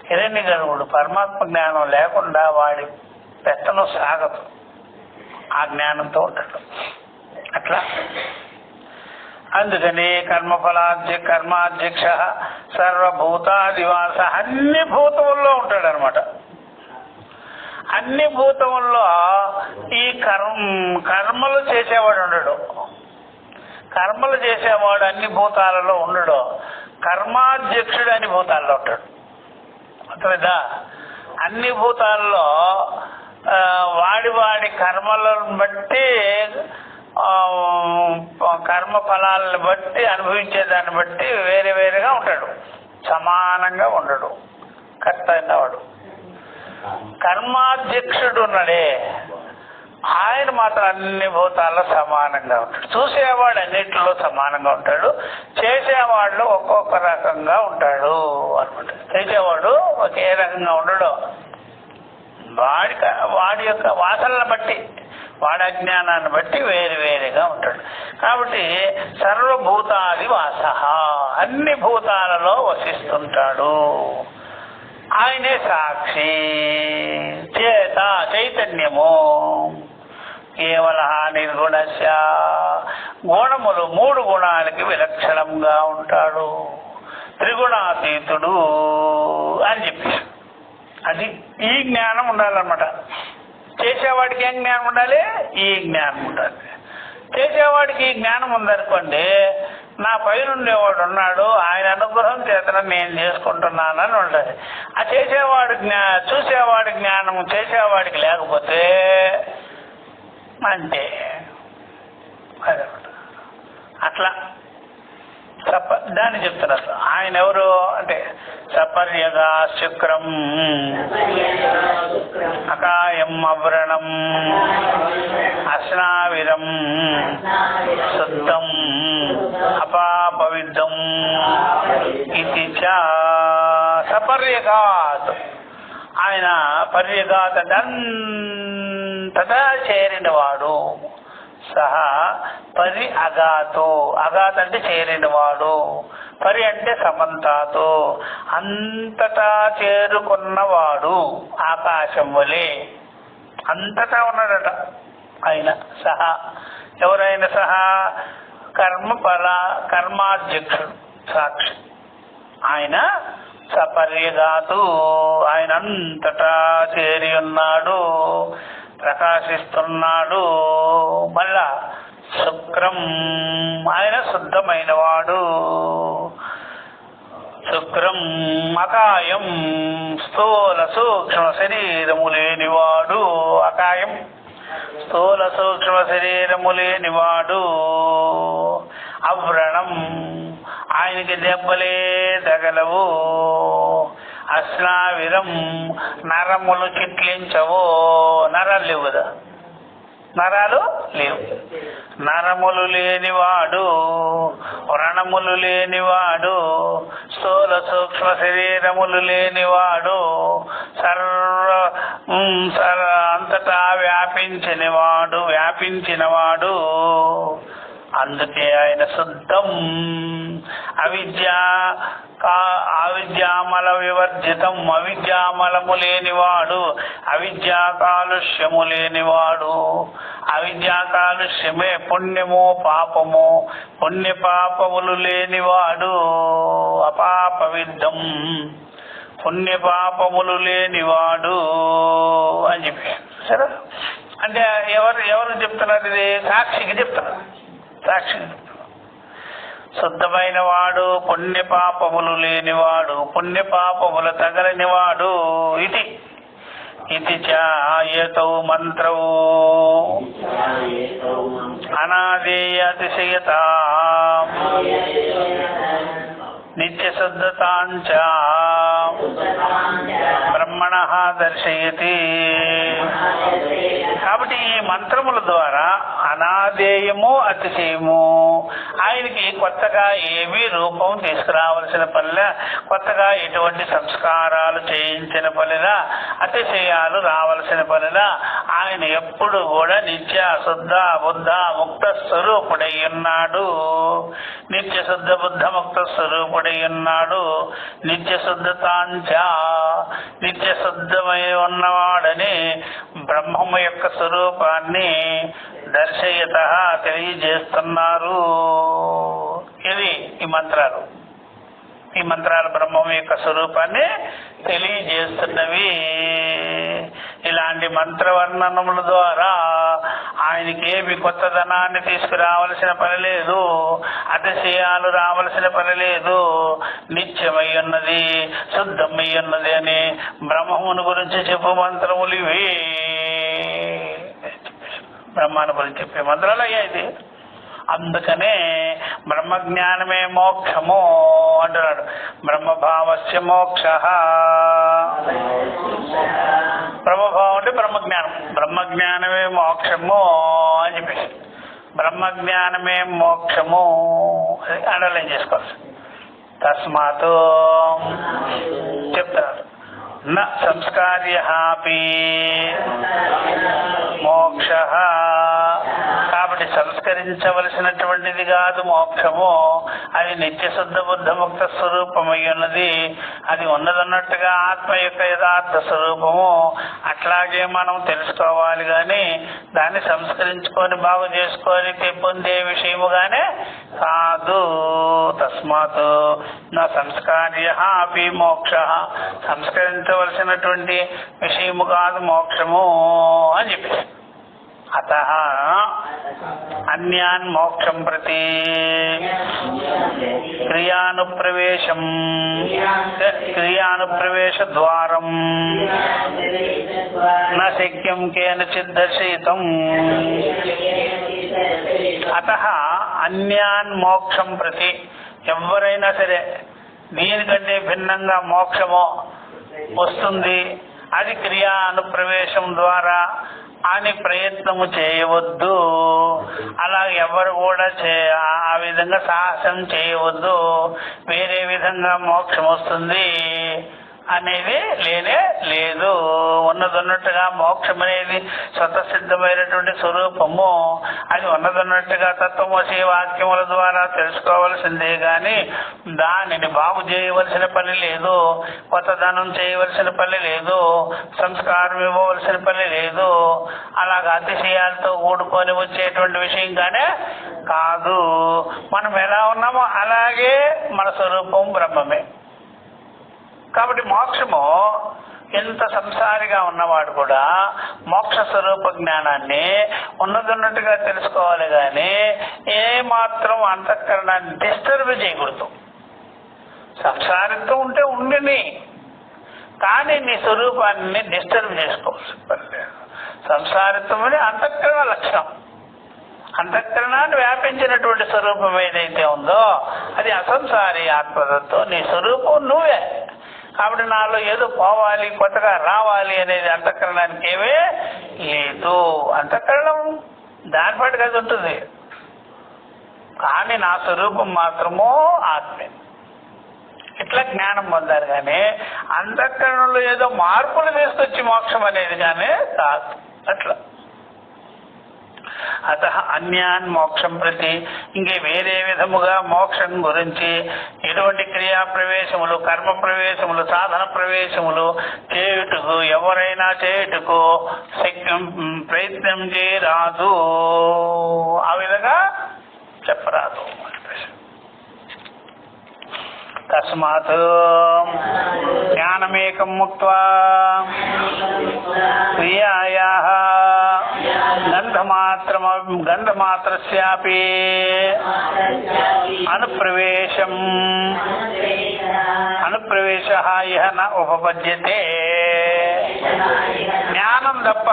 హిరణ్యగర్భుడు పరమాత్మ జ్ఞానం లేకుండా వాడి పెత్తనం సాగదు, ఆ జ్ఞానంతో ఉంటాడు. అట్లా అందుకని కర్మాధ్యక్ష సర్వభూతాదివాస, అన్ని భూతముల్లో ఉంటాడు అనమాట. అన్ని భూతముల్లో ఈ కర్మలు చేసేవాడు ఉండడు. కర్మలు చేసేవాడు అన్ని భూతాలలో ఉండడు. కర్మాధ్యక్షుడు అన్ని భూతాల్లో ఉంటాడు. అర్థమైందా? అన్ని భూతాల్లో వాడి కర్మలను బట్టి, కర్మ ఫలాలను బట్టి, అనుభవించేదాన్ని బట్టి వేరే వేరేగా ఉంటాడు. సమానంగా ఉండడు కర్త అయినవాడు. కర్మాధ్యక్షుడు ఉన్నాడే, ఆయన మాత్రం అన్ని భూతాల్లో సమానంగా ఉంటాడు. చూసేవాడు అన్నింటిలో సమానంగా ఉంటాడు, చేసేవాళ్ళు ఒక్కొక్క రకంగా ఉంటాడు అనమాట. చేసేవాడు ఒకే రకంగా ఉండడు. వాడి యొక్క వాసనలను బట్టి, వాడి అజ్ఞానాన్ని బట్టి వేరు వేరుగా ఉంటాడు. కాబట్టి సర్వభూతాది వాస, అన్ని భూతాలలో వసిస్తుంటాడు. ఆయనే సాక్షి, చేత చైతన్యము. కేవల నిర్గుణస్య, గుణములు 3 గుణాలకి విలక్షణంగా ఉంటాడు. త్రిగుణాతీతుడు అని చెప్పి అది ఈ జ్ఞానం ఉండాలన్నమాట. చేసేవాడికి ఏం జ్ఞానం ఉండాలి? ఈ జ్ఞానం ఉండాలి. చేసేవాడికి ఈ జ్ఞానం ఉందనుకోండి, నా పైన ఉండేవాడు ఉన్నాడు, ఆయన అనుగ్రహం చేతన నేను చేసుకుంటున్నానని ఉండాలి. ఆ చేసేవాడి చూసేవాడి జ్ఞానం చేసేవాడికి లేకపోతే అంతే. అట్లా దాన్ని చెప్తున్నారు. ఆయన ఎవరు అంటే సపర్యగా శుక్రం అకాయం అవ్రణం అస్నావిరం శుద్ధం అపాపవిద్ధం ఇది సపర్యగాత్. ఆయన పర్యగాత్ అంటే అంతటా చేరినవాడు. సహా పరి అగాతో, అగాత్ అంటే చేరినవాడు, పరి అంటే సమంతాతో, అంతటా చేరుకున్నవాడు. ఆకాశం వలె అంతటా ఉన్నాడట ఆయన. సహా ఎవరైనా సహా కర్మాధ్యక్షుడు సాక్షి. ఆయన సపర్యగాతు, ఆయన అంతటా చేరి ఉన్నాడు, ప్రకాశిస్తున్నాడు. మళ్ళా శుక్రం, ఆయన శుద్ధమైన వాడు. శుక్రం అకాయం, స్థూల సూక్ష్మ శరీరము లేనివాడు. అకాయం స్థూల సూక్ష్మ శరీరము లేనివాడు. అవ్రణం, ఆయనకి దెబ్బలే తగలవు. అస్నావిరం, నరములు చిట్లించవు. నరాలు లేవు కదా, నరాలు లేవు. నరములు లేనివాడు, వ్రణములు లేనివాడు, స్థూల సూక్ష్మ శరీరములు లేనివాడు, అంతటా వ్యాపించినవాడు. అందుకే ఆయన శుద్ధం. అవిద్యామల వివర్జితం, అవిద్యామలము లేనివాడు, అవిద్యా కాలుష్యము లేనివాడు. అవిద్యా కాలుష్యమే పుణ్యము పాపము, పుణ్య పాపములు లేనివాడు. అపాప విద్ధం, పుణ్య పాపములు లేనివాడు అని చెప్పి. సరే, అంటే ఎవరు చెప్తున్నారు? ఇది సాక్షికి చెప్తున్నారు. సాక్షికి శుద్ధమైన వాడు, పుణ్య పాపములు లేనివాడు, పుణ్య పాపములు తగలనివాడు. ఇది చాయతౌ మంత్రౌ అనాదేయ అతిశయత నిత్యశుద్ధతాంచ బ్రహ్మణ దర్శయతి. కాబట్టి ఈ మంత్రముల ద్వారా అనాదేయము అతిశయము, ఆయనకి కొత్తగా ఏమీ రూపం తీసుకురావాల్సిన పనిలా, కొత్తగా ఎటువంటి సంస్కారాలు చేయించిన పనిలా, అతిశయాలు రావాల్సిన పనిలా, ఆయన ఎప్పుడు కూడా నిత్య శుద్ధ బుద్ధ ముక్త స్వరూపుడై ఉన్నాడు. నిత్య శుద్ధ బుద్ధ ముక్త స్వరూపుడై ఉన్నాడు. నిత్య శుద్ధతాంచ, నిత్య శుద్ధమై ఉన్నవాడని బ్రహ్మము యొక్క స్వరూపాన్ని దర్శయత తెలియజేస్తున్నారు. ఇది ఈ మంత్రాలు. ఈ మంత్రాలు బ్రహ్మము యొక్క స్వరూపాన్ని తెలియజేస్తున్నవి. ఇలాంటి మంత్రవర్ణనముల ద్వారా ఆయనకి ఏమి కొత్తదనాన్ని తీసుకురావలసిన పని లేదు, అతిశయాలు రావలసిన పని లేదు. నిత్యమై ఉన్నది, శుద్ధమై ఉన్నది అని బ్రహ్మమును గురించి చెప్పు మంత్రములు ఇవి. బ్రహ్మాను గురించి చెప్పే మంత్రాలు అయ్యా ఇది. అందుకనే బ్రహ్మజ్ఞానమే మోక్షము అంటున్నాడు. బ్రహ్మభావస్య మోక్ష. బ్రహ్మభావం అంటే బ్రహ్మజ్ఞానం. బ్రహ్మజ్ఞానమే మోక్షము అని చెప్పేసి, బ్రహ్మజ్ఞానమే మోక్షము అండర్లైన్ చేసుకోవాలి. తస్మాత్ చెప్తున్నారు, న సంస్కార్యఃపి మోక్ష. కాబట్టి సంస్కరించవలసినటువంటిది కాదు మోక్షము. అది నిత్యశుద్ధ బుద్ధముక్త స్వరూపమై ఉన్నది. అది ఉన్నదన్నట్టుగా ఆత్మ యొక్క యథార్థ స్వరూపము. అట్లాగే మనం తెలుసుకోవాలి కానీ దాన్ని సంస్కరించుకొని బాగు చేసుకొని పొందే విషయముగానే కాదు. తస్మాత్ నా సంస్కార్యఃపి మోక్ష, సంస్కరించవలసినటువంటి విషయము కాదు మోక్షము అని చెప్పి. అతః అన్యాన్ మోక్షం ప్రతి క్రియానుప్రవేశ ద్వారం న శక్యం కేనచిద్ దర్శయితం. అతః అన్యాన్ మోక్షం ప్రతి, ఎవరైనా సరే దీనికంటే భిన్నంగా మోక్షము వస్తుంది, అది క్రియా అనుప్రవేశం ద్వారా అని ప్రయత్నము చేయవద్దు. అలా ఎవరు కూడా ఆ విధంగా సాహసం చేయవద్దు. వేరే విధంగా మోక్షం వస్తుంది అనేది లేనే లేదు. ఉన్నదన్నట్టుగా మోక్షం అనేది స్వతసిద్ధమైనటువంటి స్వరూపము. అది ఉన్నదన్నట్టుగా తత్వమసి వాక్యముల ద్వారా తెలుసుకోవలసిందే గాని దానిని బాగు చేయవలసిన పని లేదు, కొత్తదనం చేయవలసిన పని లేదు, సంస్కారం ఇవ్వవలసిన పని లేదు. అలాగా అతిశయాలతో కూడుకొని వచ్చేటువంటి విషయంగానే కాదు. మనం ఎలా ఉన్నామో అలాగే మన స్వరూపం బ్రహ్మమే. కాబట్టి మోక్షము ఎంత సంసారిగా ఉన్నవాడు కూడా మోక్ష స్వరూప జ్ఞానాన్ని ఉన్నదన్నట్టుగా తెలుసుకోవాలి కానీ ఏమాత్రం అంతఃకరణాన్ని డిస్టర్బ్ చేయకూడదు. సంసారితో ఉంటే ఉండని, కానీ నీ స్వరూపాన్ని డిస్టర్బ్ చేసుకోవచ్చు. సంసారిత్వం అని అంతఃకరణ లక్షణం. అంతఃకరణాన్ని వ్యాపించినటువంటి స్వరూపం ఏదైతే ఉందో అది అసంసారి ఆత్మతత్వం. నీ స్వరూపం నువ్వే. కాబట్టి నాలో ఏదో పోవాలి, కొత్తగా రావాలి అనేది అంతఃకరణానికి ఏమీ లేదు. అంతఃకరణం దానిపాటికి అది ఉంటుంది, కానీ నా స్వరూపం మాత్రము ఆత్మే. ఇట్లా జ్ఞానం పొందారు. కానీ అంతఃకరణలో ఏదో మార్పులు తీసుకొచ్చి మోక్షం అనేది కానీ కాదు. అట్లా అత అన్యాన్ మోక్షం ప్రతి, ఇంకే వేరే విధముగా మోక్షం గురించి ఎటువంటి క్రియా ప్రవేశములు, కర్మ ప్రవేశములు, సాధన ప్రవేశములు చేయుటకు ఎవరైనా చేయుటకు ప్రయత్నం చేయరాదు. ఆ విధంగా చెప్పరాదు. తస్మాత్ జ్ఞానమేకం ముక్త్వా క్రియాయాః గంధమాత్రస్యాపి అనుప్రవేశః ఇహ న ఉపపద్యతే. జ్ఞానం తప్ప,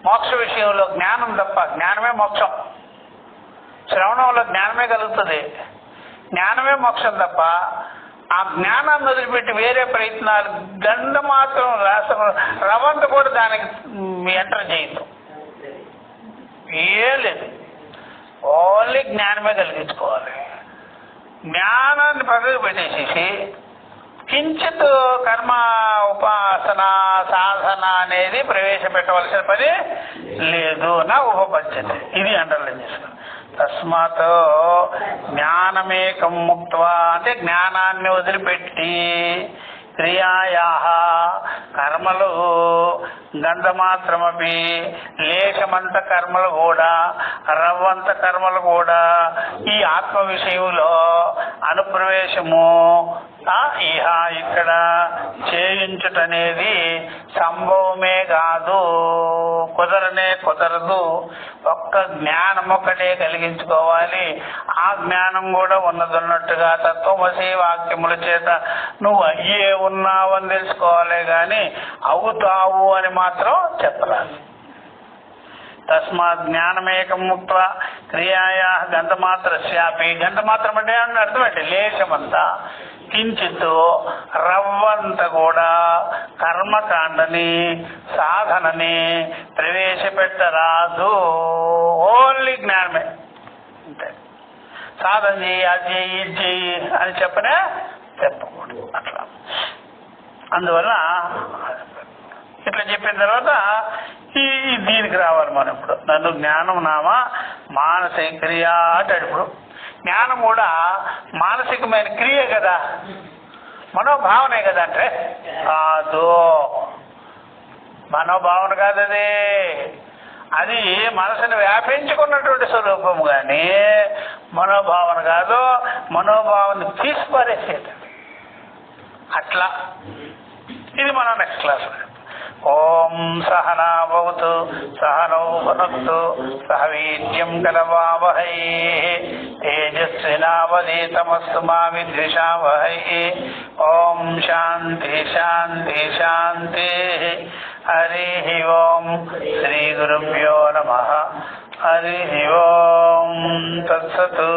మోక్ష విషయంలో జ్ఞానం తప్ప, జ్ఞానమే మోక్షం. శ్రవణంలో జ్ఞానమే కలుగుతుంది, జ్ఞానమే మోక్షం తప్ప ఆ జ్ఞానాన్ని వదిలిపెట్టి వేరే ప్రయత్నాలు గంధ మాత్రం రవంత కూడా దానికి ఎంటర్ చేయదు. ఏ లేదు, ఓన్లీ జ్ఞానమే కలిగించుకోవాలి. జ్ఞానాన్ని పక్కకు పెట్టేసేసి కించిత్ కర్మ ఉపాసన సాధన అనేది ప్రవేశపెట్టవలసిన పని లేదు. నా ఉపపద్యత ఇది అండర్లైన్ చేసుకోండి. తస్మాత్ జ్ఞానమేకం ముక్త్వా అంటే జ్ఞానాన్ని వదిలిపెట్టి క్రియాయాః కర్మలు గంధమాత్రమపి లేశమంత కర్మలు కూడా రవ్వంత కర్మలు కూడా ఈ ఆత్మ విషయంలో అనుప్రవేశము ఇహ ఇక్కడ చేయించుటనేది సంభవమే కాదు, కుదరదు. ఒక్క జ్ఞానం ఒక్కటే కలిగించుకోవాలి. ఆ జ్ఞానం కూడా ఉన్నదన్నట్టుగా తత్వమసి వాక్యముల చేత నువ్వు అయ్యే ఉన్నావని తెలుసుకోవాలి, కానీ అవుతావు అని మాత్రం చెప్పరాదు. తస్మాత్ జ్ఞానమేకం ముక్త్వా క్రియాయాః గంధమాత్రస్యాపి, గంధమాత్రం అంటే అర్థం ఏంటి? లేశమంతా, కించిత్ రవ్వంత కూడా కర్మకాండని సాధనని ప్రవేశపెట్టరాదు. ఓన్లీ జ్ఞానమే. అంతే. సాధన చేయి, అది చేయి, ఇది చేయి అని చెప్పకూడదు. అట్లా అందువల్ల ఇట్లా చెప్పిన తర్వాత దీనికి రావాలి మనం. ఇప్పుడు నన్ను జ్ఞానం నామా మానసిక క్రియ అంటాడు. ఇప్పుడు జ్ఞానం కూడా మానసికమైన క్రియ కదా, మనోభావనే కదా. అంటే కాదు, మనోభావన కాదు, అది మనసును వ్యాపించుకున్నటువంటి స్వరూపం. కానీ మనోభావన కాదు, మనోభావన తీసిపారేసేది. అట్లా ఇది మనం నెక్స్ట్ క్లాస్. ఓం సహనా భవతు సహనౌ భునక్తు సహ వీర్యం కరవావహై తేజస్వినావధీతమస్తు మా విద్విషావహై. ఓం శాంతి శాంతి శాంతి. హరి ఓం. శ్రీ గురుభ్యో నమః. హరి ఓం. తత్సత్.